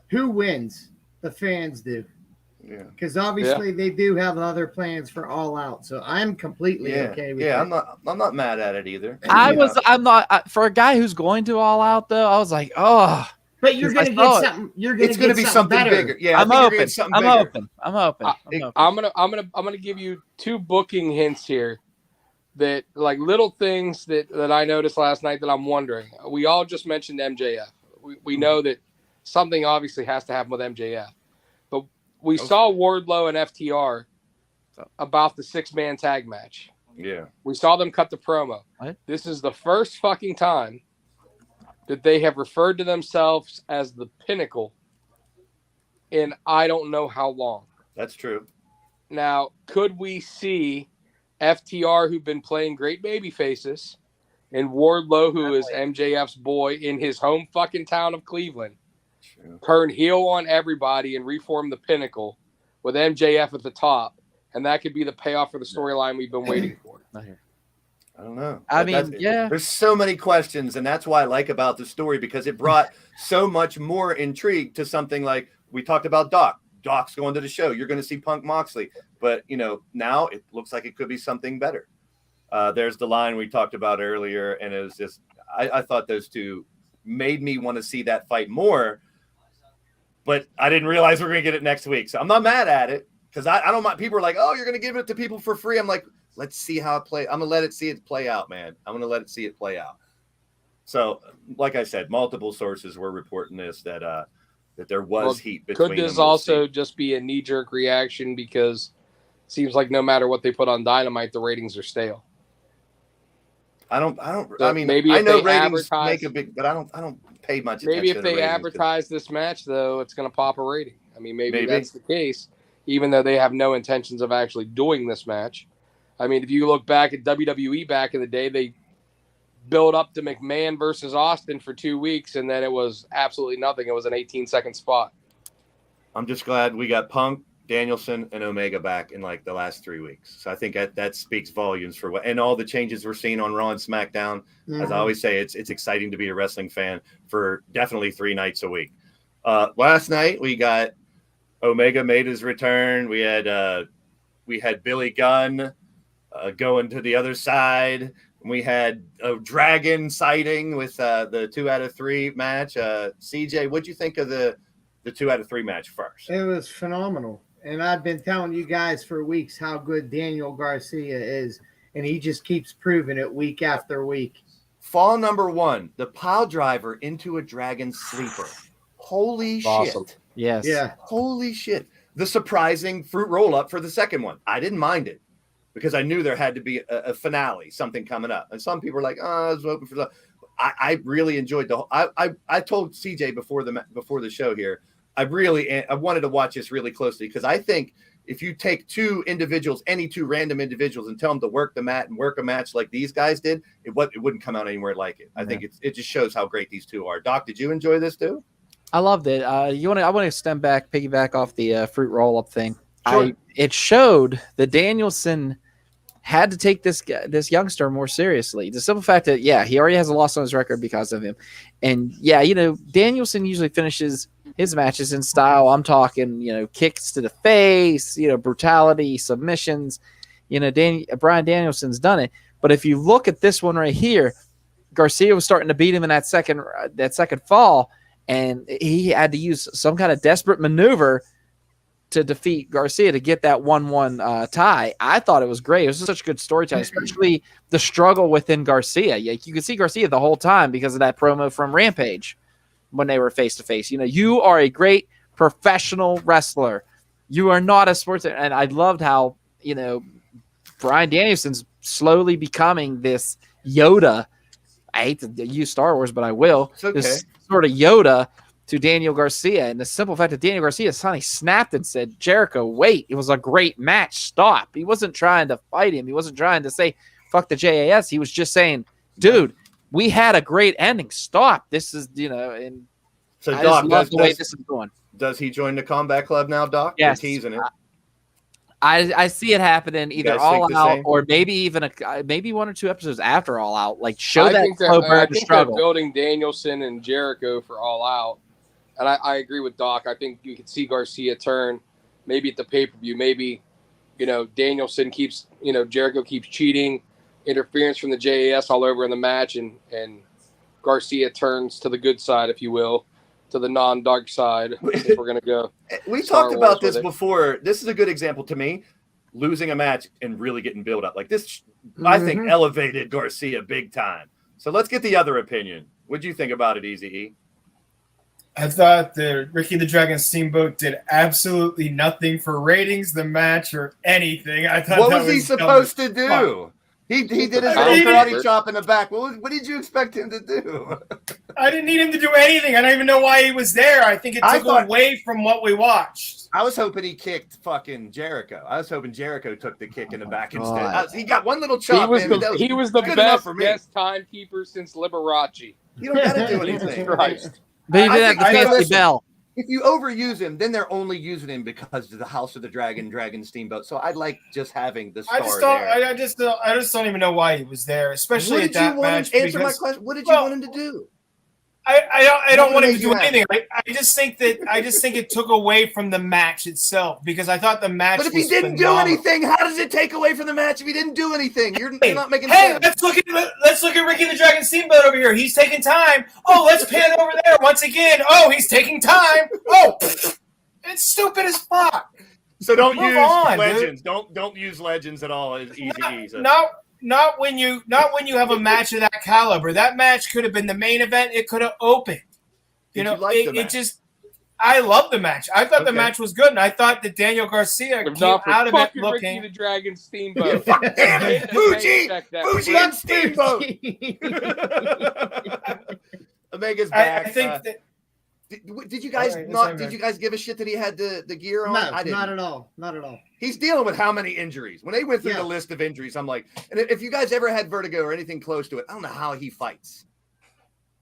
who wins? The fans do. Yeah. Because obviously they do have other plans for All Out, so I'm completely okay with it. I'm not mad at it either. I'm not for a guy who's going to All Out though. I was like, oh. But you're going to get something. It's going to be something bigger. Yeah, I'm open. I'm open. I'm gonna give you 2 booking hints here, that like little things that I noticed last night that I'm wondering. We all just mentioned MJF. We know that something obviously has to happen with MJF, but we saw Wardlow and FTR about the 6-man tag match. Yeah, we saw them cut the promo. What? This is the first fucking time that they have referred to themselves as the Pinnacle in I don't know how long. That's true. Now, could we see FTR, who've been playing great baby faces, and Wardlow, who is MJF's boy in his home fucking town of Cleveland, turn heel on everybody and reform the Pinnacle with MJF at the top? And that could be the payoff for the storyline we've been waiting for. I don't know. There's so many questions, and that's why I like about the story, because it brought so much more intrigue to something like we talked about Doc. Doc's going to the show. You're going to see Punk Moxley. but now it looks like it could be something better. There's the line we talked about earlier, and it was just I thought those two made me want to see that fight more, but I didn't realize we're gonna get it next week. So I'm not mad at it because I don't mind. People are like, "Oh, you're gonna give it to people for free." I'm like, let's see how it plays. I'm gonna let it see it play out, man. I'm gonna let it see it play out. So, like I said, multiple sources were reporting this that there was heat between. Could this also just be a knee-jerk reaction because it seems like no matter what they put on Dynamite, the ratings are stale. I mean, maybe I if know they ratings advertise, make a big, but I don't pay much attention. Maybe if to they ratings advertise this match, though, it's going to pop a rating. I mean, maybe that's the case, even though they have no intentions of actually doing this match. I mean, if you look back at WWE back in the day, they built up to McMahon versus Austin for 2 weeks, and then it was absolutely nothing. It was an 18-second spot. I'm just glad we got Punk, Danielson, and Omega back in like the last 3 weeks. So I think that speaks volumes for what, and all the changes we're seeing on Raw and SmackDown. As I always say, it's exciting to be a wrestling fan for definitely 3 nights a week. Last night we got Omega made his return. We had Billy Gunn going to the other side. We had a dragon sighting with the 2 out of 3 match. CJ, what'd you think of the 2 out of 3 match first? It was phenomenal. And I've been telling you guys for weeks how good Daniel Garcia is. And he just keeps proving it week after week. Fall number 1, the pile driver into a dragon sleeper. Holy shit. Yes. Yeah. Holy shit. The surprising fruit roll up for the second one. I didn't mind it because I knew there had to be a finale, something coming up. And some people were like, oh, I was hoping for that. I really enjoyed the whole. I told CJ before the show here, I wanted to watch this really closely because I think if you take 2 individuals, any 2 random individuals, and tell them to work the mat and work a match like these guys did, it wouldn't come out anywhere like it. I think it just shows how great these 2 are. Doc, did you enjoy this too? I loved it. I want to piggyback off the fruit roll up thing. Sure. It showed that Danielson had to take this youngster more seriously. The simple fact that he already has a loss on his record because of him, and Danielson usually finishes his matches in style. I'm talking, kicks to the face, brutality, submissions. Bryan Danielson's done it. But if you look at this one right here, Garcia was starting to beat him in that second fall, and he had to use some kind of desperate maneuver to defeat Garcia to get that 1-1 tie. I thought it was great. It was such good storytelling, especially the struggle within Garcia. You could see Garcia the whole time because of that promo from Rampage when they were face to face. You are a great professional wrestler. You are not a sports. And I loved how, Bryan Danielson's slowly becoming this Yoda. I hate to use Star Wars, but I will. It's okay. This sort of Yoda to Daniel Garcia. And the simple fact that Daniel Garcia suddenly snapped and said, Jericho, wait, it was a great match. Stop. He wasn't trying to fight him. He wasn't trying to say, fuck the JAS. He was just saying, dude, we had a great ending. Stop. This is, and so I Doc, just love the way this is going. Does he join the Combat Club now, Doc? Yes. You're teasing it. I see it happening either guys All think the Out same? or maybe even maybe 1 or 2 episodes after All Out. Like show I that think slow burn they're struggle. building Danielson and Jericho for All Out. And I agree with Doc. I think you could see Garcia turn maybe at the pay-per-view. Maybe, Danielson keeps, Jericho keeps cheating, interference from the JAS all over in the match, and Garcia turns to the good side, if you will, to the non-dark side, if we're going to go. We Star talked about Wars this before. This is a good example to me. Losing a match and really getting built up. Like this, I think, elevated Garcia big time. So let's get the other opinion. What do you think about it, Easy E? I thought the Ricky the Dragon Steamboat did absolutely nothing for ratings, the match, or anything. I thought What that was he dumb supposed as to do? fuck. He did his I little mean- karate chop in the back. What did you expect him to do? I didn't need him to do anything. I don't even know why he was there. I think it I took thought- away from what we watched. I was hoping he kicked fucking Jericho. I was hoping Jericho took the kick in the back instead. God. He got one little He chop. was man, the, but that he was the good enough best for me. guest timekeeper since Liberace. You don't got to do Jesus anything. Christ. But he I did think- have the I- fancy listen, bell. If you overuse him, then they're only using him because of the House of the Dragon Steamboat. So I like just having the star there. I just don't even know why he was there, especially What at did you that want match. him? Answer my because- question. What did you well, want him to do? I don't want him to do anything. I just think it took away from the match itself because I thought the match. But if he didn't do anything, how does it take away from the match if he didn't do anything? You're not making sense. Let's look at Ricky the Dragon Steamboat over here. He's taking time. Oh, let's pan over there once again. Oh, he's taking time. Oh, it's stupid as fuck. So don't use legends. Dude. Don't use legends at all. It's easy. Not when you have a match of that caliber. That match could have been the main event. It could have opened. I love the match. I thought the match was good, and I thought that Daniel Garcia came out of it looking. Ricky the Dragon Steamboat. Damn it, Fuji and Steamboat. Omega's back. I think that. Did you guys Did you guys give a shit that he had the gear on? No, I didn't. not at all. Not at all. He's dealing with how many injuries? When they went through the list of injuries, I'm like, and if you guys ever had vertigo or anything close to it, I don't know how he fights.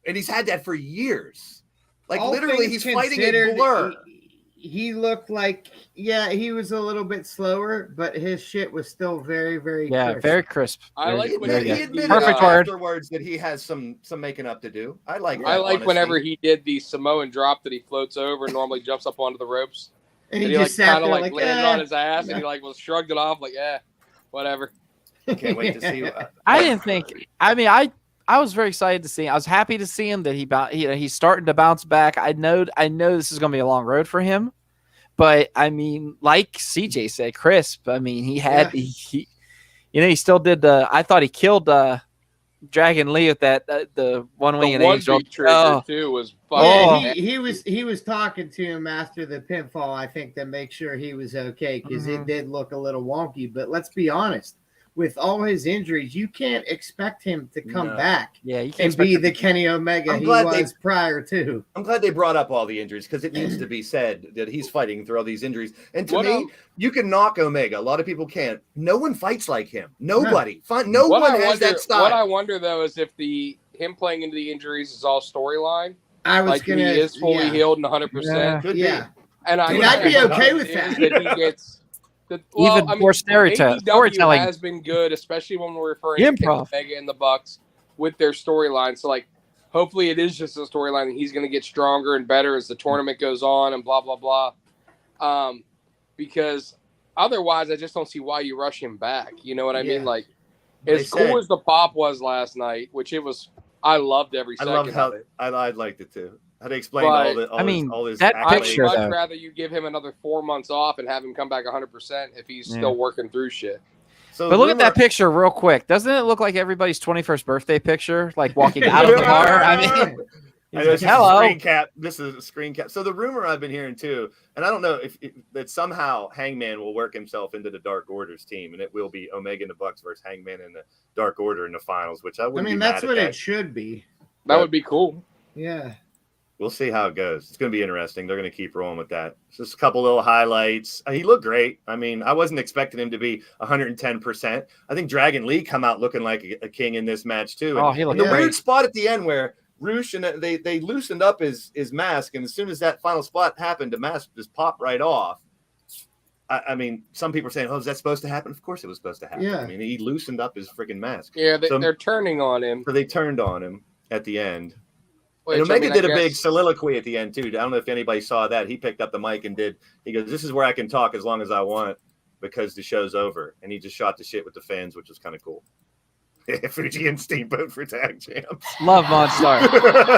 And he's had that for years. Like all literally, he's fighting a blur. He looked like, he was a little bit slower, but his shit was still very, very crisp. Very crisp. I like when he admitted afterwards that he has some making up to do. I like whenever he did the Samoan drop that he floats over and normally jumps up onto the ropes. And he just sat there like landed on his ass and he was shrugged it off like, whatever. Can't wait to see. I didn't think. I mean, I was very excited to see him. I was happy to see him that he's starting to bounce back. I know this is going to be a long road for him, but I mean, like CJ said, crisp. I mean, he still did I thought he killed Dragon Lee with that the one wing and angel too was. He was talking to him after the pinfall. I think to make sure he was okay because it did look a little wonky. But let's be honest. With all his injuries, you can't expect him to come back and be the Kenny Omega he was prior to. I'm glad they brought up all the injuries because it needs to be said that he's fighting through all these injuries. And to me, you can knock Omega. A lot of people can't. No one fights like him. Nobody. No one has that style. What I wonder, though, is if him playing into the injuries is all storyline. He is fully healed and 100%. Yeah. And I'd be okay with that. He gets... more storytelling has been good, especially when we're referring to Omega and the Bucks with their storyline. So, hopefully it is just a storyline and he's going to get stronger and better as the tournament goes on and blah, blah, blah. Because otherwise, I just don't see why you rush him back. You know what I mean? As cool as the pop was last night, which it was, I loved every second of it. I liked it too. How to explain all this that picture, I'd much rather you give him another 4 months off and have him come back 100% if he's still working through shit. But look at that picture real quick. Doesn't it look like everybody's 21st birthday picture, like walking out of the bar? I mean, hello. This is a screen cap. So the rumor I've been hearing too, and I don't know if that somehow Hangman will work himself into the Dark Order's team, and it will be Omega and the Bucks versus Hangman and the Dark Order in the finals, which I wouldn't. I mean, that's what it should be. That would be cool. Yeah. We'll see how it goes. It's going to be interesting. They're going to keep rolling with that. Just a couple little highlights. He looked great. I mean, I wasn't expecting him to be 110%. I think Dragon Lee come out looking like a king in this match too. And, he looked the great. weird spot at the end where Roosh and they loosened up his mask, and as soon as that final spot happened, the mask just popped right off. I mean, some people are saying, is that supposed to happen? Of course it was supposed to happen. Yeah. I mean, he loosened up his freaking mask. Yeah, they're turning on him. So they turned on him at the end. And Omega did a big soliloquy at the end, too. I don't know if anybody saw that. He picked up the mic and he goes, this is where I can talk as long as I want because the show's over. And he just shot the shit with the fans, which was kind of cool. Fuji and Steamboat for tag champs. Love Monstar.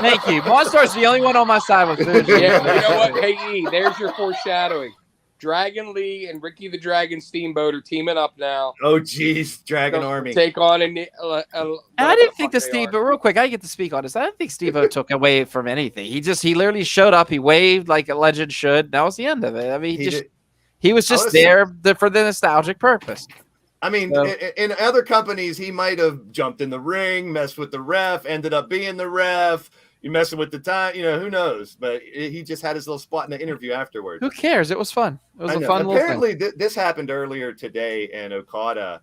Thank you. Monstar's the only one on my side with Fuji. Yeah, you know what? Hey, E, there's your foreshadowing. Dragon Lee and Ricky the Dragon Steamboat are teaming up now. Oh, geez. Dragon Army. Take on and I didn't think but real quick, I get to speak on this. I didn't think Steve-O took away from anything. He literally showed up. He waved like a legend should. That was the end of it. I mean, he was just there for the nostalgic purpose. I mean, in other companies, he might have jumped in the ring, messed with the ref, ended up being the ref. You messing with the time, who knows? But he just had his little spot in the interview afterwards. Who cares? It was fun. It was a fun little thing. Apparently, this happened earlier today, and Okada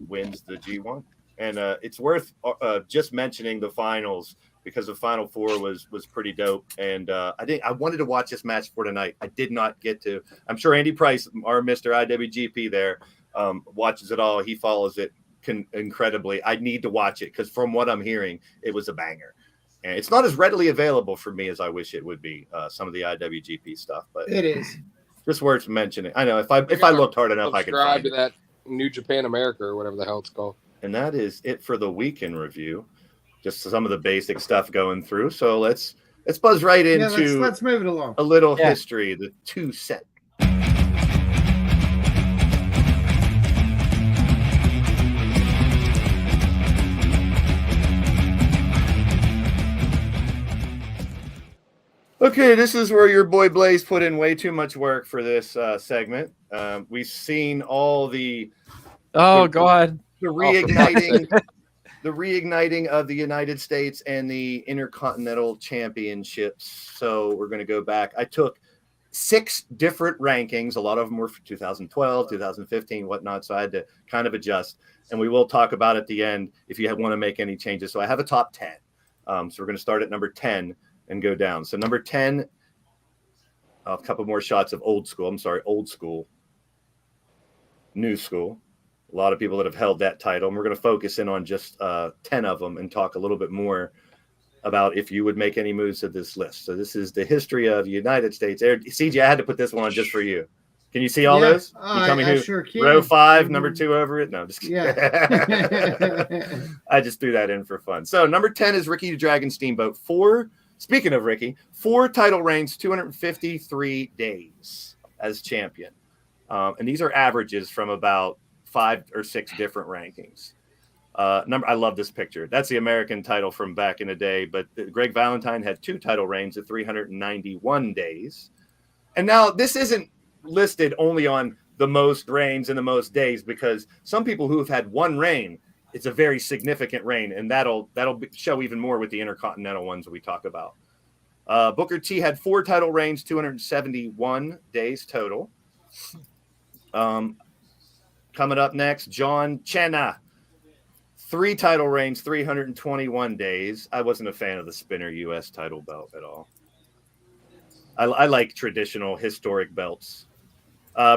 wins the G1. And it's worth just mentioning the finals because the Final Four was pretty dope. And I wanted to watch this match for tonight. I did not get to. I'm sure Andy Price, our Mr. IWGP there, watches it all. He follows it incredibly. I need to watch it because from what I'm hearing, it was a banger. And it's not as readily available for me as I wish it would be. Some of the IWGP stuff, but It is. just worth mentioning. I know if I looked hard enough, I could subscribe find to it. that New Japan America or whatever the hell it's called. And that is it for the weekend review. Just some of the basic stuff going through. So let's buzz right into let's move it along. a little history. The 2 set. Okay, this is where your boy Blaze put in way too much work for this segment. We've seen all the God, the reigniting the reigniting of the United States and the Intercontinental Championships. So we're going to go back. I took 6 different rankings. A lot of them were for 2012, 2015, whatnot. So I had to kind of adjust. And we will talk about at the end if you want to make any changes. So I have a top 10. So we're going to start at number 10 and go down. So number 10, a couple more shots of old school. I'm sorry, old school, new school. A lot of people that have held that title. And we're going to focus in on just 10 of them and talk a little bit more about if you would make any moves to this list. So this is the history of the United States. CJ, I had to put this one on just for you. Can you see all those? You tell me who. Sure can. Row 5, number 2 over it. No, I'm just kidding. Yeah. I just threw that in for fun. So number 10 is Ricky the Dragon Steamboat. Speaking of Ricky, 4 title reigns, 253 days as champion. And these are averages from about 5 or 6 different rankings. I love this picture. That's the American title from back in the day. But Greg Valentine had 2 title reigns at 391 days. And now this isn't listed only on the most reigns and the most days, because some people who have had 1 reign, it's a very significant reign, and that'll show even more with the Intercontinental ones that we talk about. Booker T had 4 title reigns, 271 days total. Coming up next, John Cena, 3 title reigns, 321 days. I wasn't a fan of the spinner U.S. title belt at all. I like traditional historic belts.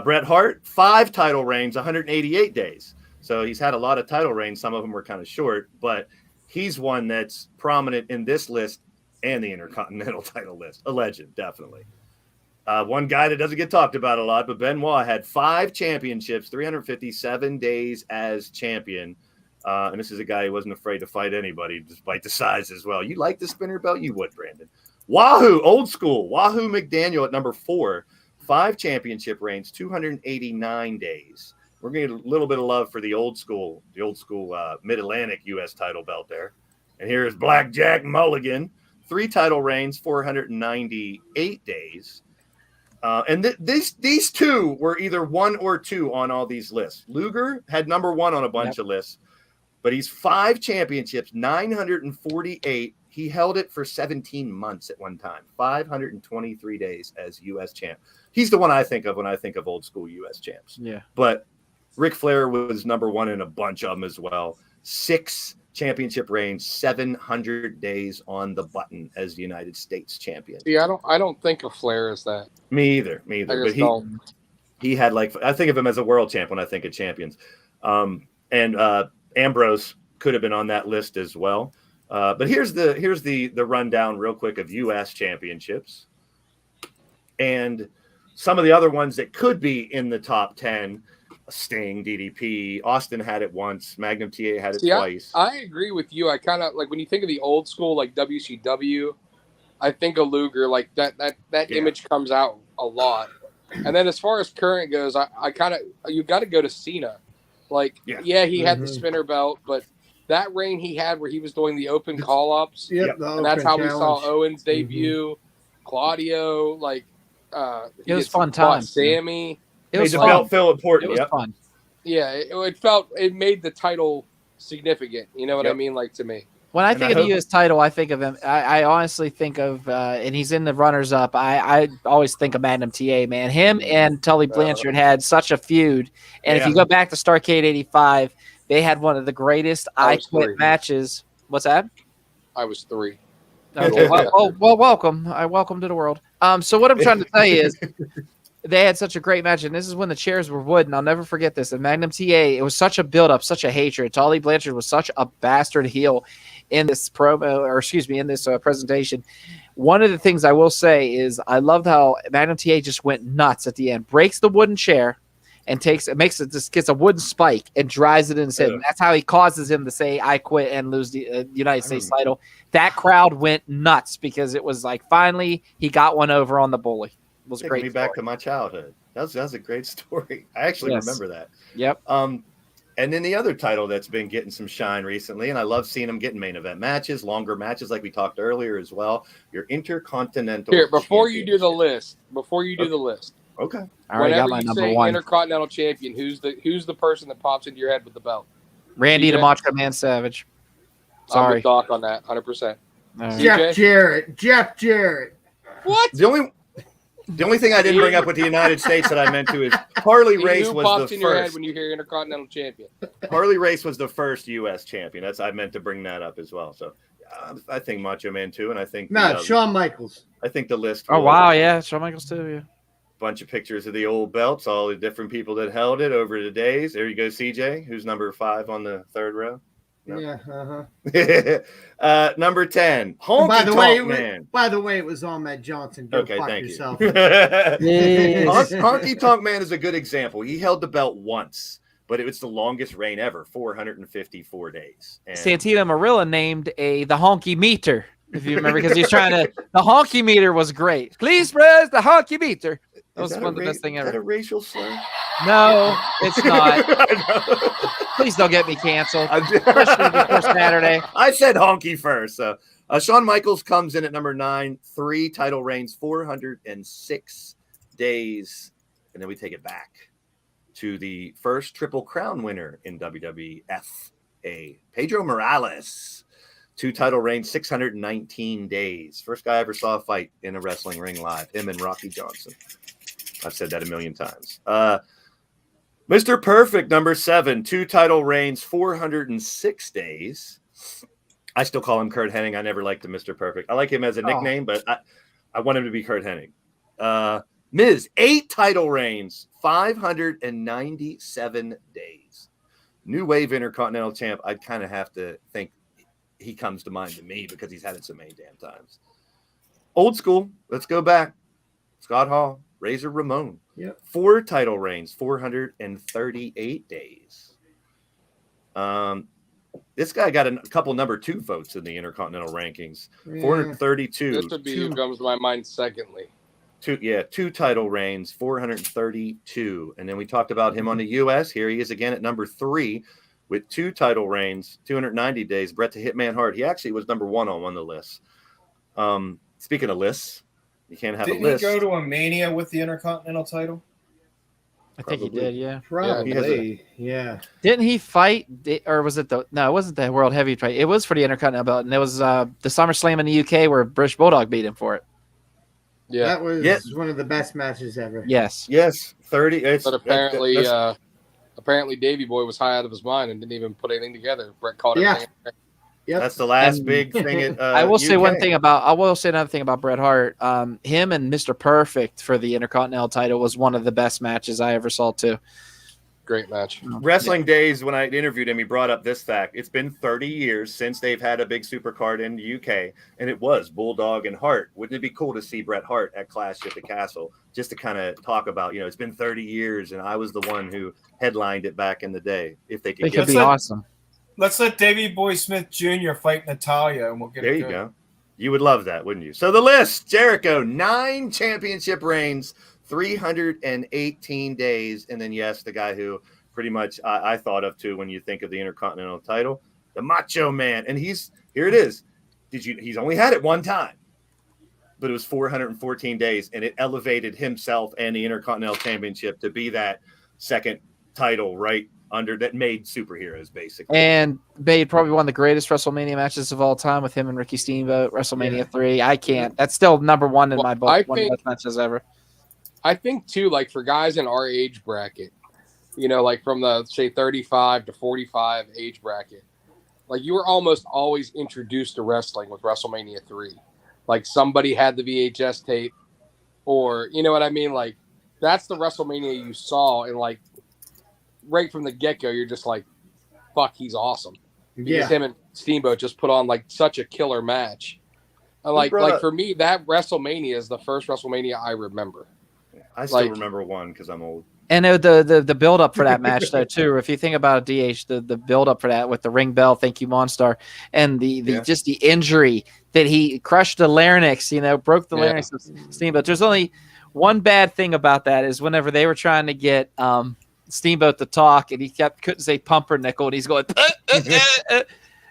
Bret Hart, 5 title reigns, 188 days. So he's had a lot of title reigns. Some of them were kind of short, but he's one that's prominent in this list and the Intercontinental title list. A legend, definitely. One guy that doesn't get talked about a lot, but Benoit had 5 championships, 357 days as champion. And this is a guy who wasn't afraid to fight anybody, despite the size as well. You like the spinner belt? You would, Brandon. Wahoo, old school. Wahoo McDaniel at number 4, 5 championship reigns, 289 days. We're going to get a little bit of love for the old school Mid-Atlantic U.S. title belt there. And here's Blackjack Mulligan, 3 title reigns, 498 days. And these 2 were either 1 or 2 on all these lists. Luger had number 1 on a bunch of lists, but he's 5 championships, 948. He held it for 17 months at one time, 523 days as U.S. champ. He's the one I think of when I think of old school U.S. champs. Yeah. But Ric Flair was number 1 in a bunch of them as well. 6 championship reigns, 700 days on the button as the United States champion. See, I don't think of Flair as that. Me either. But he had I think of him as a world champ when I think of champions. And Ambrose could have been on that list as well. But here's the rundown real quick of U.S. championships and some of the other ones that could be in the top 10. Sting, DDP, Austin had it once, Magnum TA had it twice. I agree with you. I kind of like when you think of the old school, like WCW, I think of Luger, like that image comes out a lot. And then as far as current goes, I kind of, you got to go to Cena. Like, he had the spinner belt, but that reign he had where he was doing the open call-ups, and that's how we saw Owens debut, Claudio, like, it was fun time. Sammy. It was made the belt feel important. It was fun. Yeah, it made the title significant. You know what I mean? Like, to me. When I think of the U.S. title, I think of him. I honestly think of, and he's in the runners-up. I always think of Magnum TA, man. Him and Tully Blanchard had such a feud. And if you go back to Starrcade '85, they had one of the greatest I Quit matches. What's that? I was 3. Okay. Well, welcome. Welcome to the world. So what I'm trying to say is they had such a great match, and this is when the chairs were wood, and I'll never forget this. The Magnum TA, it was such a build-up, such a hatred. Tully Blanchard was such a bastard heel in this in this presentation. One of the things I will say is I loved how Magnum TA just went nuts at the end, breaks the wooden chair, and gets a wooden spike and drives it in his head. And that's how he causes him to say, "I quit," and lose the United States title. That crowd went nuts because it was like finally he got one over on the bully. It was a great. Taking me back to my childhood. That was a great story. I actually remember that. Yep. And then the other title that's been getting some shine recently, and I love seeing them getting main event matches, longer matches like we talked earlier as well. Your Intercontinental. Here, before you do the list. Okay. I already got my Whenever you number say one. Intercontinental Champion, who's the person that pops into your head with the belt? Randy the CJ? Macho Man Savage. I'm Sorry. with Doc on that, 100%. All right. CJ? Jeff Jarrett. What? The only thing I didn't bring up with the United States that I meant to is Harley Race Who was pops the in your head first. when you hear Intercontinental Champion? Harley Race was the first U.S. champion. I meant to bring that up as well. So I think Macho Man too, and I think Shawn Michaels. I think the list. Oh wow, yeah, Shawn Michaels too. Yeah. Bunch of pictures of the old belts, all the different people that held it over the days. There you go, CJ, who's number 5 on the third row. No. Yeah. Number 10, Honky By the Tonk Man. By the way, it was Ahmed Johnson. Go Okay, fuck thank yourself. you. Yes. Honky Tonk Man is a good example. He held the belt once, but it was the longest reign ever, 454 days. And Santino Marilla named the honky meter, if you remember, because he's trying to. The honky meter was great. Please press the honky meter. That was one of the best thing Is that ever. a racial slur? No, it's not. I know. Please don't get me canceled. I Especially before Saturday. I said honky first. So Shawn Michaels comes in at number 9, 3 title reigns, 406 days. And then we take it back to the first Triple Crown winner in WWF, Pedro Morales. 2 title reigns, 619 days. First guy I ever saw a fight in a wrestling ring live, him and Rocky Johnson. I've said that a million times. Mr. Perfect, number 7, 2 title reigns, 406 days. I still call him Kurt Hennig. I never liked the Mr. Perfect. I like him as a nickname, but I want him to be Kurt Hennig. Miz, 8 title reigns, 597 days. New Wave Intercontinental Champ. I'd kind of have to think he comes to mind to me because he's had it so many damn times. Old school. Let's go back. Scott Hall, Razor Ramon. Yep. 4 title reigns, 438 days. This guy got a couple number 2 votes in the Intercontinental rankings. 432. This would be who comes to my mind secondly. 2 title reigns, 432. And then we talked about him on the U.S. Here he is again at number 3 with 2 title reigns, 290 days. Bret the Hitman Hart. He actually was number 1 on one of the lists. Speaking of lists, you can't have a list. Didn't he go to a Mania with the Intercontinental title? I think he did, yeah. Probably, yeah. Didn't he fight, or was it no, it wasn't the World Heavyweight. It was for the Intercontinental belt, and it was the SummerSlam in the UK where British Bulldog beat him for it. Yeah. That was one of the best matches ever. Yes. 30. But apparently Davey Boy was high out of his mind and didn't even put anything together. Brett caught everything. Yep. That's the last big thing. I will say UK. I will say another thing about Bret Hart. Him and Mr. Perfect for the Intercontinental title was one of the best matches I ever saw too. Great match. Wrestling Days, when I interviewed him, he brought up this fact. It's been 30 years since they've had a big supercard in the UK, and it was Bulldog and Hart. Wouldn't it be cool to see Bret Hart at Clash at the Castle just to kind of talk about, it's been 30 years, and I was the one who headlined it back in the day. If they could It could be awesome. Let's let Davey Boy Smith Jr. fight Natalia, and we'll get There it you good. go. You would love that, wouldn't you? So the list, Jericho, 9 championship reigns, 318 days, and then, yes, the guy who pretty much I thought of, too, when you think of the Intercontinental title, the Macho Man. And here it is. He's only had it one time, but it was 414 days, and it elevated himself and the Intercontinental Championship to be that second title right under that made superheroes, basically. And made probably one of the greatest WrestleMania matches of all time with him and Ricky Steamboat, WrestleMania 3. I can't. That's still number 1 in my book. One of the best matches ever. I think, too, like for guys in our age bracket, like from the, say, 35 to 45 age bracket, like you were almost always introduced to wrestling with WrestleMania 3. Like somebody had the VHS tape or, you know what I mean? Like that's the WrestleMania you saw, and like right from the get-go, you're just like, fuck, he's awesome. Because him and Steamboat just put on like such a killer match. And like for me, that WrestleMania is the first WrestleMania I remember. I still remember one because I'm old. And the build up for that match though too. If you think about DH, the build up for that with the ring bell, thank you Monstar, and the just the injury that he crushed the larynx, broke the larynx of Steamboat. There's only one bad thing about that is whenever they were trying to get Steamboat to talk, and he couldn't say pumpernickel, and he's going.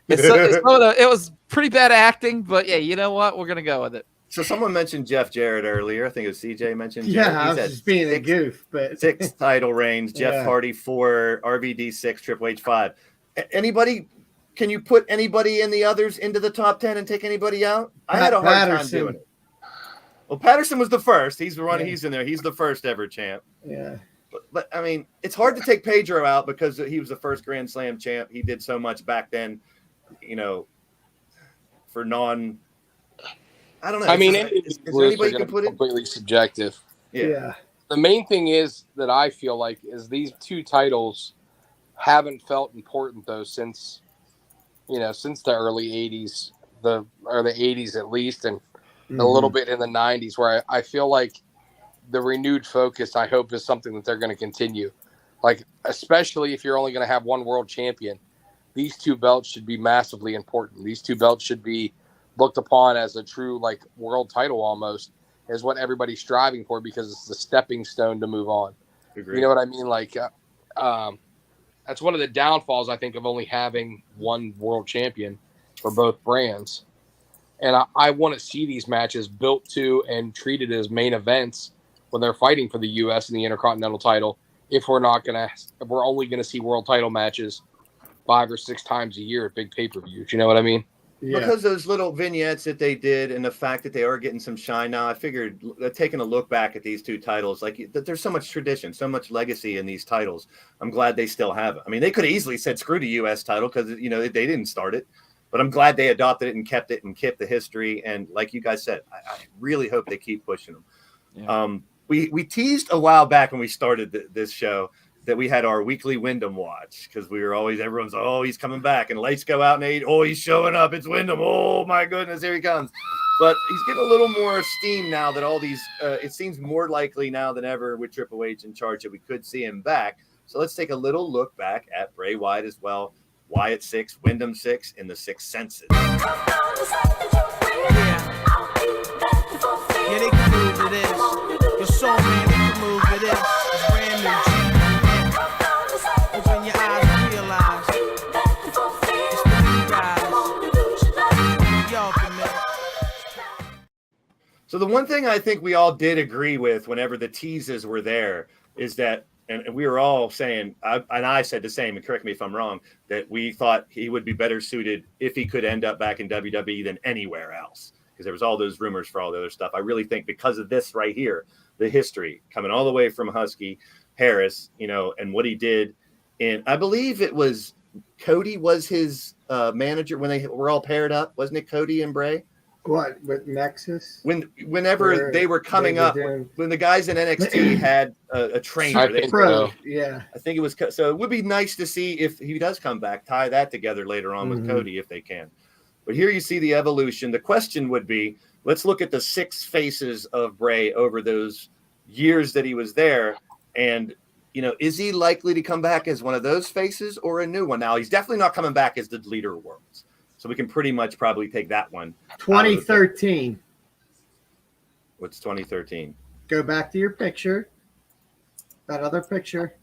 It was pretty bad acting, but yeah, you know what? We're gonna go with it. So someone mentioned Jeff Jarrett earlier. I think it was CJ mentioned Jarrett. Yeah, I was just being a goof, but 6 title reigns. Jeff Hardy 4, RVD 6, Triple H 5. Anybody? Can you put anybody in the others into the top 10 and take anybody out? I had a hard time doing it. Well, Patterson was the first. He's the one. He's in there. He's the first ever champ. Yeah. But I mean, it's hard to take Pedro out because he was the first Grand Slam champ. He did so much back then, for non. I don't know. I mean, is there anybody you can put in? Completely subjective. Yeah. The main thing is that I feel like is these 2 titles haven't felt important though since the early 80s, or the 80s at least, and a little bit in the 90s, where I feel like the renewed focus, I hope, is something that they're going to continue. Like, especially if you're only going to have one world champion, these 2 belts should be massively important. These 2 belts should be looked upon as a true like world title almost, is what everybody's striving for, because it's the stepping stone to move on. Agreed. You know what I mean? Like, that's one of the downfalls, I think, of only having one world champion for both brands. And I want to see these matches built to and treated as main events when they're fighting for the U.S. and the Intercontinental title. If we're only going to see world title matches 5 or 6 times a year at big pay-per-views, you know what I mean? Yeah. Because those little vignettes that they did and the fact that they are getting some shine now, I figured taking a look back at these 2 titles, like there's so much tradition, so much legacy in these titles. I'm glad they still have it. I mean, they could have easily said screw the U.S. title because they didn't start it, but I'm glad they adopted it and kept the history. And like you guys said, I really hope they keep pushing them. Yeah. We teased a while back when we started this show that we had our weekly Wyndham watch, because everyone's like, oh, he's coming back, and lights go out and he's showing up. It's Wyndham. Oh my goodness, here he comes. But he's getting a little more steam now that all these, it seems more likely now than ever with Triple H in charge that we could see him back. So let's take a little look back at Bray Wyatt as well. Wyatt 6, Wyndham 6 in the 6 senses. Yeah, they can move to this. Your soul, man, they can move to this. It's brand new. Open your eyes and realize it's the new guys. Y'all commit. So the one thing I think we all did agree with whenever the teases were there is that, and we were all saying, and I said the same, and correct me if I'm wrong, that we thought he would be better suited if he could end up back in WWE than anywhere else, because there was all those rumors for all the other stuff. I really think because of this right here, the history coming all the way from Husky Harris, and what he did. And I believe it was Cody was his manager when they were all paired up. Wasn't it Cody and Bray? What, with Nexus? Whenever they were coming up, when the guys in NXT had a trainer. I think so. Yeah. I think it was. So it would be nice to see if he does come back, tie that together later on with Cody if they can. But here you see the evolution. The question would be, let's look at the 6 faces of Bray over those years that he was there. And, is he likely to come back as one of those faces or a new one? Now, he's definitely not coming back as the leader of worlds. So we can pretty much probably take that one. 2013. What's 2013? Go back to your picture. That other picture.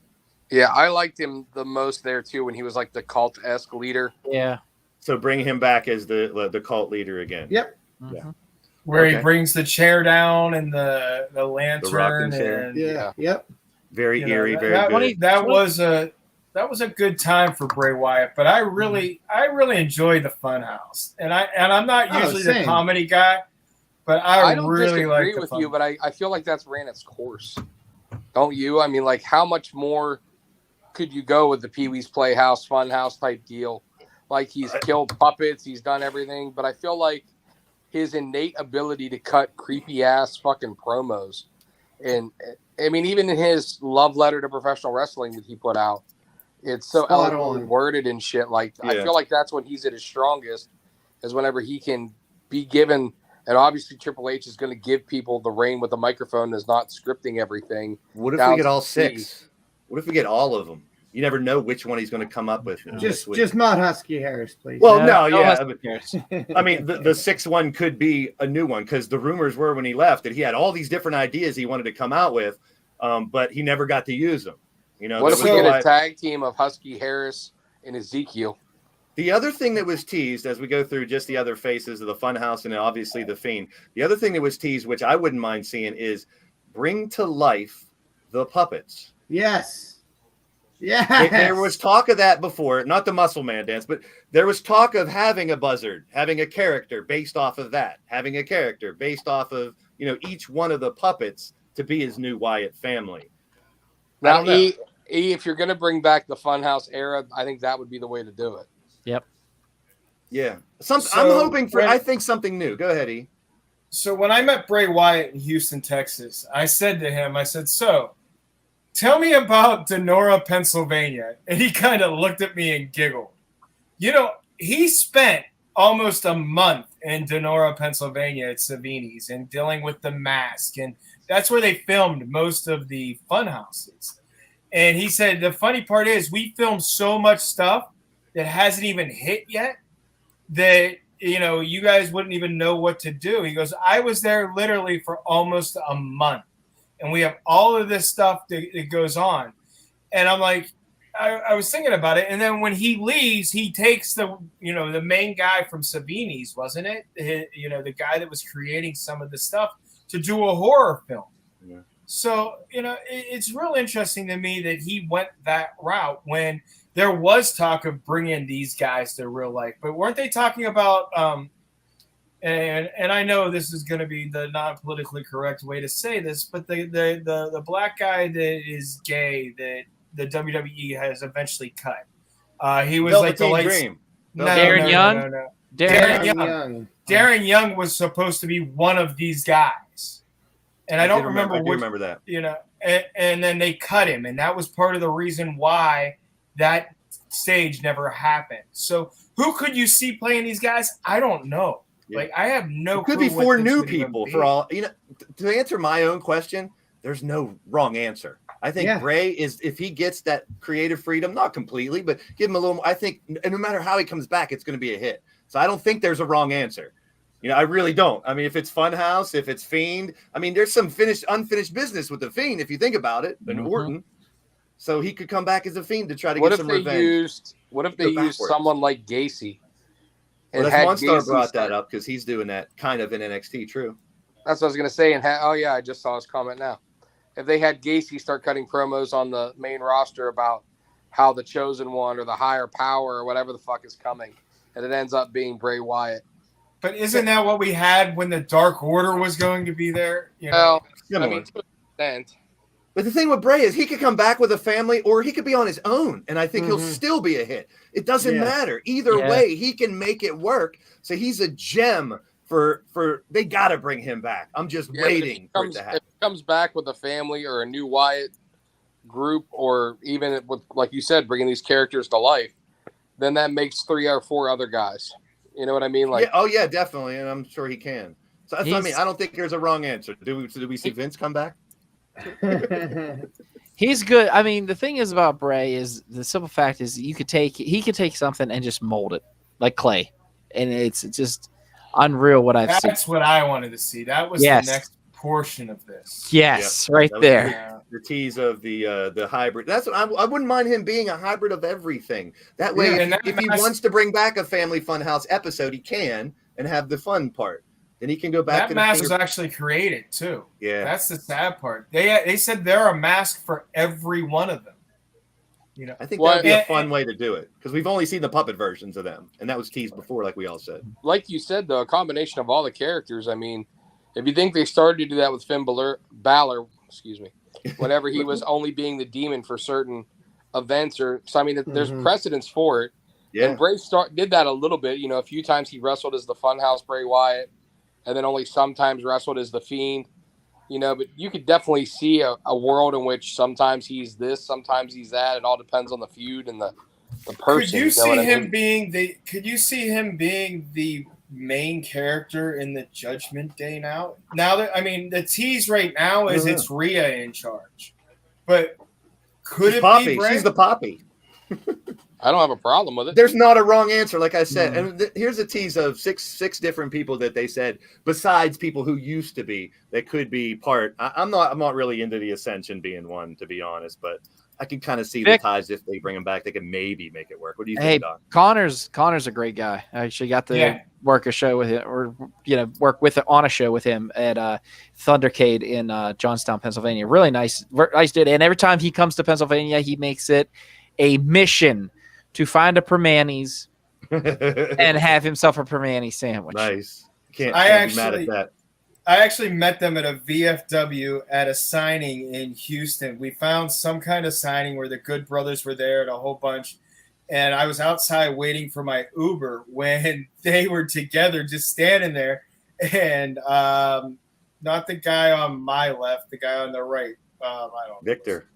Yeah, I liked him the most there too when he was like the cult-esque leader. Yeah. So bring him back as the cult leader again. Yep. Yeah. Where he brings the chair down and the lantern. The rocking chair. And, Yep. Very eerie, very good. That was a good time for Bray Wyatt, but I really enjoyed the Funhouse, and I'm not usually the comedy guy, but I don't really disagree with you, but I feel like that's ran its course, don't you? I mean, like, how much more could you go with the Pee-wee's Playhouse Funhouse type deal? Like, he's killed puppets, he's done everything, but I feel like his innate ability to cut creepy ass fucking promos and I mean, even in his love letter to professional wrestling that he put out, it's so Spot eloquently on. worded and shit. Like, I Yeah. feel like that's when he's at his strongest, is whenever he can be given. And obviously, Triple H is going to give people the reign with the microphone, is not scripting everything. What if down we get to all the T. 6? What if we get all of them? You never know which one he's going to come up with. this week. Just not Husky Harris, please. Well, no, No yeah. Husky Harris. I mean, the 6th one could be a new one, because the rumors were when he left that he had all these different ideas he wanted to come out with, but he never got to use them. You know, What if we there was get no- a tag team of Husky Harris and Ezekiel? The other thing that was teased as we go through just the other faces of the Funhouse and obviously the Fiend, the other thing that was teased, which I wouldn't mind seeing, is bring to life the puppets. Yes. Yes. There was talk of that before, not the Muscle Man dance, but there was talk of having a buzzard, having a character based off of that, having a character based off of, you know, each one of the puppets to be his new Wyatt family. I Now, don't know. if you're going to bring back the Funhouse era, I think that would be the way to do it. Yep. Yeah. So I'm hoping for, when- I think, something new. Go ahead, E. So when I met Bray Wyatt in Houston, Texas, I said to him, I said, so tell me about Denora, Pennsylvania. And he kind of looked at me and giggled. You know, he spent almost a month in Denora, Pennsylvania at Savini's and dealing with the mask. And that's where they filmed most of the fun houses. And he said, the funny part is we filmed so much stuff that hasn't even hit yet that, you know, you guys wouldn't even know what to do. He goes, I was there literally for almost a month. And we have all of this stuff that goes on. And I'm like, I was thinking about it. And then when he leaves, he takes the main guy from Savini's, wasn't it? The guy that was creating some of the stuff to do a horror film. Yeah. So, it's real interesting to me that he went that route when there was talk of bringing these guys to real life. But weren't they talking about and I know this is going to be the non-politically correct way to say this, but the black guy that is gay that the WWE has eventually cut. He was like the Velveteen lights. Dream. No, Darren Young? No. Darren Young. Darren Young was supposed to be one of these guys, and I don't remember I do which. remember that. And then they cut him, and that was part of the reason why that stage never happened. So who could you see playing these guys? I don't know. Yeah. Like, I have no It could clue be what 4 this new would even people be. for all. To answer my own question, there's no wrong answer. I think Bray is, if he gets that creative freedom, not completely, but give him a little more, I think no matter how he comes back, it's going to be a hit. So I don't think there's a wrong answer. I really don't. I mean, if it's Funhouse, if it's Fiend, I mean, there's some unfinished business with the Fiend, if you think about it, and Orton. So he could come back as a Fiend to try to get some revenge. What if they used someone like Gacy? Well, that's Monstar brought that up because he's doing that kind of in NXT, true. That's what I was going to say. I just saw his comment now. If they had Gacy start cutting promos on the main roster about how the Chosen One or the higher power or whatever the fuck is coming, and it ends up being Bray Wyatt. But isn't that what we had when the Dark Order was going to be there? Well, Similar. I mean, to an extent. But the thing with Bray is he could come back with a family or he could be on his own, and I think he'll still be a hit. It doesn't matter. Either way, he can make it work. So he's a gem for they got to bring him back. I'm just waiting for it to happen. If he comes back with a family or a new Wyatt group, or even with, like you said, bringing these characters to life, then that makes 3 or 4 other guys. You know what I mean? Like, definitely, and I'm sure he can. So that's what I mean. I don't think there's a wrong answer. Do we see Vince come back? He's good. I mean, the thing is about Bray is the simple fact is he could take something and just mold it like clay, and it's just unreal what I've seen. That's what I wanted to see. That was the next portion of this. Yes, Yep. right That was there. The tease of the hybrid. That's what I wouldn't mind him being a hybrid of everything. That way, if he wants to bring back a Family Funhouse episode, he can and have the fun part. Then he can go back. That mask was actually created too. Yeah, that's the sad part. They said there are masks for every one of them. I think that'd be a fun way to do it because we've only seen the puppet versions of them, and that was teased before, like we all said. Like you said, though, a combination of all the characters. I mean, if you think they started to do that with Finn Balor, whenever he was only being the demon for certain events, there's precedence for it. Yeah, and Bray did that a little bit. A few times he wrestled as the Funhouse Bray Wyatt, and then only sometimes wrestled as the Fiend. but you could definitely see a world in which sometimes he's this, sometimes he's that. It all depends on the feud and the person. Could you see what I him mean? being Could you see him being the main character in the Judgment Day now? Now that the tease right now is it's Rhea in charge, but could She's it Poppy. be Bray? She's the Poppy. I don't have a problem with it. There's not a wrong answer, like I said. And here's a tease of six different people that they said, besides people who used to be, that could be part. I'm not really into the Ascension being one, to be honest, but I can kind of see the ties. If they bring him back, they can maybe make it work. What do you think, Doc? Connor's a great guy. I actually got to work a show with him, or on a show with him at Thundercade in Johnstown, Pennsylvania. Really nice dude. And every time he comes to Pennsylvania, he makes it a mission to find a Permanis and have himself a Permani sandwich. Nice. Can't be mad at that. I actually met them at a VFW at a signing in Houston. We found some kind of signing where the Good Brothers were there and a whole bunch. And I was outside waiting for my Uber when they were together, just standing there. And not the guy on my left, the guy on the right. I don't know. Victor.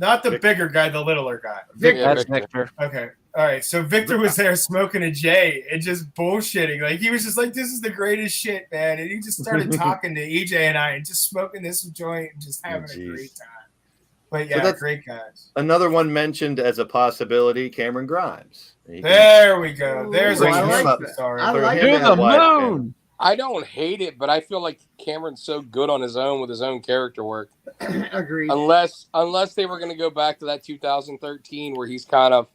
Not the bigger guy, the littler guy. Victor. That's Victor. Okay. All right. So Victor was there smoking a J and just bullshitting. Like, he was just like, this is the greatest shit, man. And he just started talking to EJ and I and just smoking this joint and just having a great time. But yeah, great guys. Another one mentioned as a possibility, Cameron Grimes. There we go. There's a superstar. I like to the moon. I don't hate it, but I feel like Cameron's so good on his own with his own character work. Agreed. Unless they were going to go back to that 2013 where he's kind of,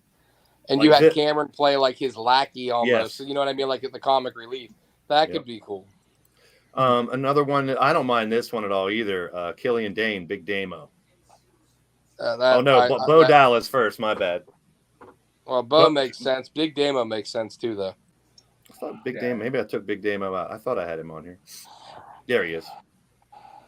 and you had Cameron play like his lackey almost. Yes. So you know what I mean? Like at the comic relief. That could be cool. Another one, I don't mind this one at all either. Killian Dane, Big Damo. Bo Dallas first. My bad. Well, Bo makes sense. Big Damo makes sense too, though. I thought Big Damo. Maybe I took Big Damo out. I thought I had him on here. There he is.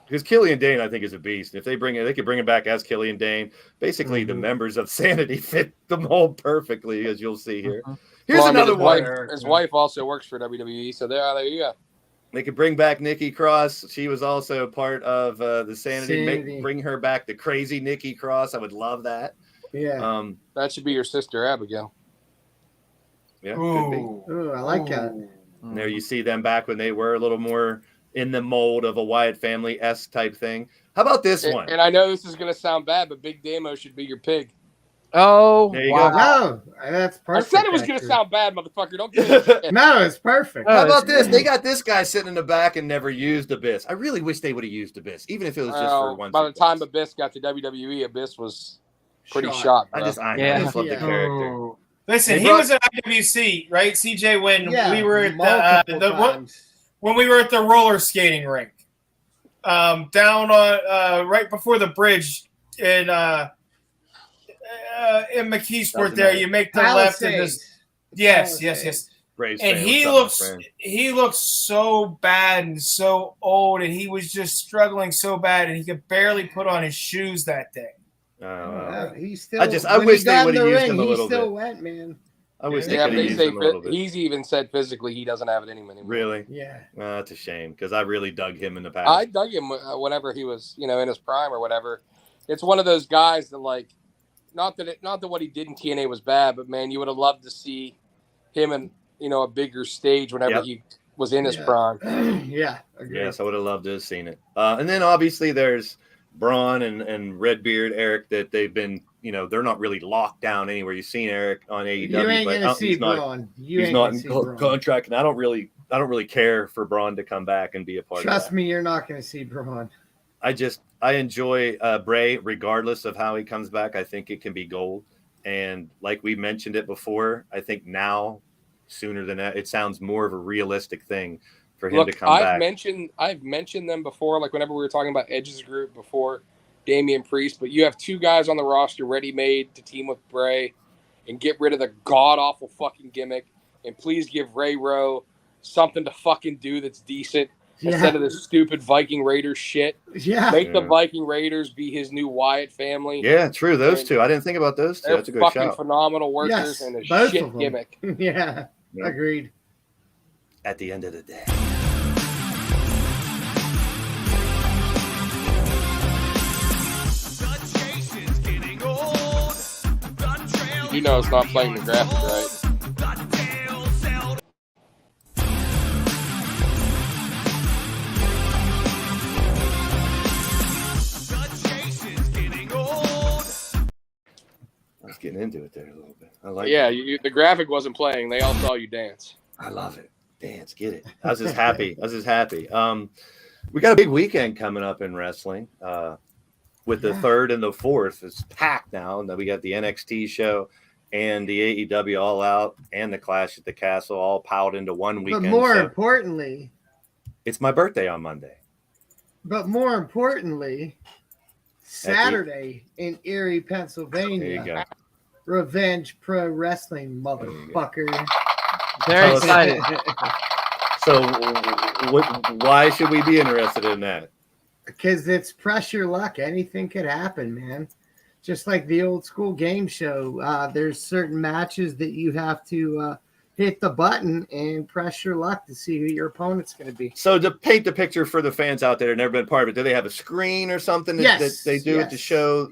Because Killian Dane, I think, is a beast. If they could bring him back as Killian Dane. Basically, the members of Sanity fit the mold perfectly, as you'll see here. Here's another one. His wife also works for WWE, so there you go. They could bring back Nikki Cross. She was also part of the Sanity. Bring her back, the crazy Nikki Cross. I would love that. Yeah. That should be your sister, Abigail. Yeah. Ooh, I like that. And there you see them back when they were a little more in the mold of a Wyatt family-esque type thing. How about this one? And I know this is going to sound bad, but Big Damo should be your pig. Oh, there you wow. go. No, that's perfect. I said it was going to sound bad, motherfucker. Don't get it. No, it's perfect. How about this? They got this guy sitting in the back and never used Abyss. I really wish they would have used Abyss, even if it was just for one. By the time Abyss got to WWE, Abyss was pretty shot. I just love the character. Listen, he was at IWC, right, CJ? When we were at when we were at the roller skating rink, down on right before the bridge in McKeesport. There, you make the left and this. Yes. Braves and he looks so bad and so old, and he was just struggling so bad, and he could barely put on his shoes that day. He still. I wish they would have used him a little bit. He still went, man. I wish they could have used him a little bit. He's even said physically he doesn't have it in him anymore. Really? Yeah. That's a shame because I really dug him in the past. I dug him whenever he was, in his prime or whatever. It's one of those guys that not that what he did in TNA was bad, but man, you would have loved to see him in a bigger stage whenever he was in his prime. Yeah. Agreed. Yes, I would have loved to have seen it. And then obviously there's Braun and Redbeard Eric that they've been, they're not really locked down anywhere. You've seen Eric on AEW. You ain't gonna see Braun. He's not in contract, and I don't really care for Braun to come back and be a part of that. Trust me, you're not gonna see Braun. I enjoy Bray regardless of how he comes back. I think it can be gold. And like we mentioned it before, I think now sooner than that, it sounds more of a realistic thing for him to come back. I've mentioned them before, like whenever we were talking about Edge's group before Damian Priest, but you have two guys on the roster ready-made to team with Bray and get rid of the god-awful fucking gimmick, and please give Ray Rowe something to fucking do that's decent instead of this stupid Viking Raiders shit. Yeah. Make the Viking Raiders be his new Wyatt family. Yeah, true. Those two. I didn't think about those two. That's a good shout. They're fucking phenomenal workers and a shit gimmick. Yeah, agreed. At the end of the day. know it's not playing the graphic right. I was getting into it there a little bit. I like Yeah, it. the graphic wasn't playing. They all saw you dance. I love it. Dance, get it. I was just happy. We got a big weekend coming up in wrestling. With the 3rd and the 4th, it's packed now. And then we got the NXT show and the AEW All Out and the Clash at the Castle all piled into one weekend. But more importantly, it's my birthday on Monday. But more importantly, Saturday in Erie, Pennsylvania. There you go. Revenge Pro Wrestling, motherfucker. Very excited. So, why should we be interested in that? Because it's pressure luck. Anything could happen, man. Just like the old school game show. There's certain matches that you have to hit the button and press your luck to see who your opponent's going to be. So to paint the picture for the fans out there who've never been part of it, do they have a screen or something that they do it to show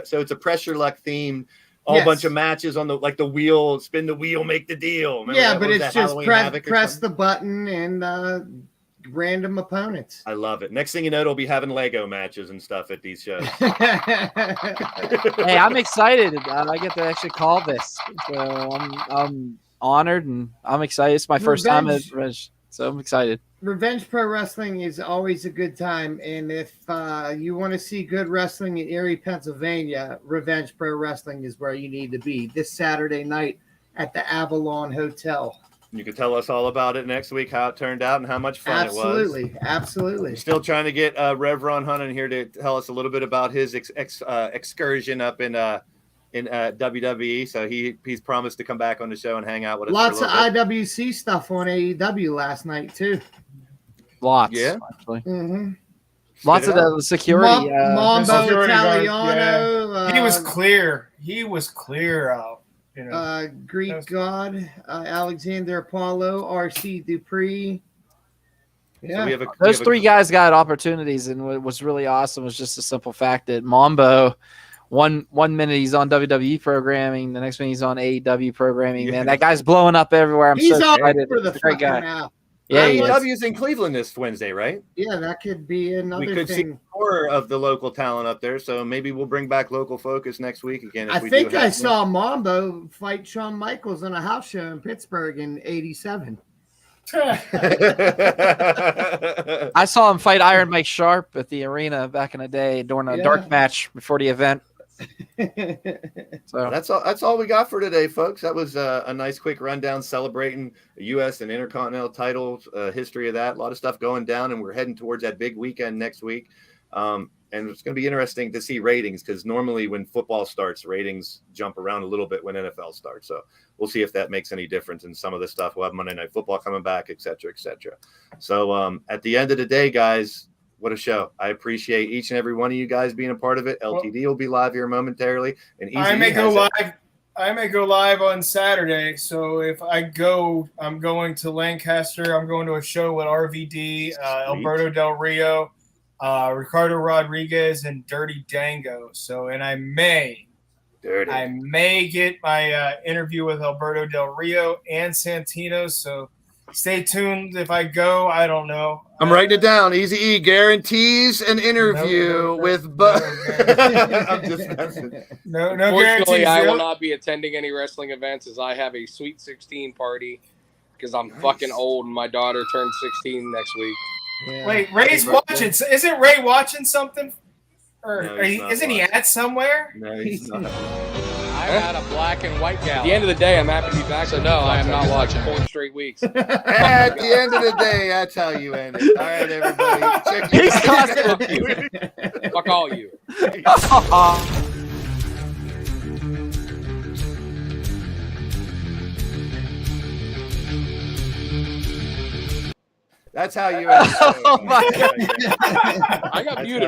so it's a pressure luck theme, bunch of matches on the wheel, spin the wheel, make the deal. Remember but it's just press the button and random opponents. I love it. Next thing you know, it'll be having Lego matches and stuff at these shows. Hey, I'm excited. I get to actually call this. So I'm honored and I'm excited. It's my first time at Revenge, so I'm excited. Revenge Pro Wrestling is always a good time, and if you want to see good wrestling in Erie, Pennsylvania, Revenge Pro Wrestling is where you need to be this Saturday night at the Avalon Hotel. You can tell us all about it next week, how it turned out and how much fun it was. Absolutely. Still trying to get Rev Ron Hunt in here to tell us a little bit about his excursion up in WWE. So he's promised to come back on the show and hang out with us. Lots of IWC stuff on AEW last night too. Lots, actually. Mm-hmm. Lots of the security. Mambo Italiano. He was clear. Out. Greek God, Alexander Apollo, RC Dupree. Yeah, So those three guys got opportunities, and what was really awesome was just the simple fact that Mambo, one minute he's on WWE programming, the next minute he's on AEW programming. Yeah. Man, that guy's blowing up everywhere. I'm so excited. For the great guy. Now. Yeah, AEW's in Cleveland this Wednesday, right? Yeah, that could be another thing. We could see more of the local talent up there, so maybe we'll bring back local focus next week again. I think I saw Mambo fight Shawn Michaels on a house show in Pittsburgh in '87. I saw him fight Iron Mike Sharp at the arena back in the day during a dark match before the event. So that's all we got for today, folks. That was a nice quick rundown celebrating the U.S. and Intercontinental titles, history of that. A lot of stuff going down, and we're heading towards that big weekend next week. And it's going to be interesting to see ratings, because normally when football starts, ratings jump around a little bit when NFL starts. So we'll see if that makes any difference in some of the stuff. We'll have Monday Night Football coming back, et cetera, et cetera. So at the end of the day, guys, what a show. I appreciate each and every one of you guys being a part of it. LTD will be live here momentarily. And I may go live on Saturday. So if I go, I'm going to Lancaster. I'm going to a show with RVD, Alberto Del Rio, Ricardo Rodriguez, and Dirty Dango. So, and I may get my interview with Alberto Del Rio and Santino. So stay tuned. If I go, I don't know. I'm writing it down. Easy E guarantees an interview with I'm just messing. No Unfortunately, guarantees. I will not be attending any wrestling events, as I have a Sweet 16 party because I'm fucking old and my daughter turns 16 next week. Yeah. Wait, Ray's watching. Isn't Ray watching something? Or No, isn't he at somewhere? No, he's not. I had a black and white gala. At the end of the day, I'm happy to be back. So no, I am not watching 4 straight weeks. At the end of the day, that's how you end it. All right, everybody. Fuck all you. That's how you end it. Oh my God. I got muted.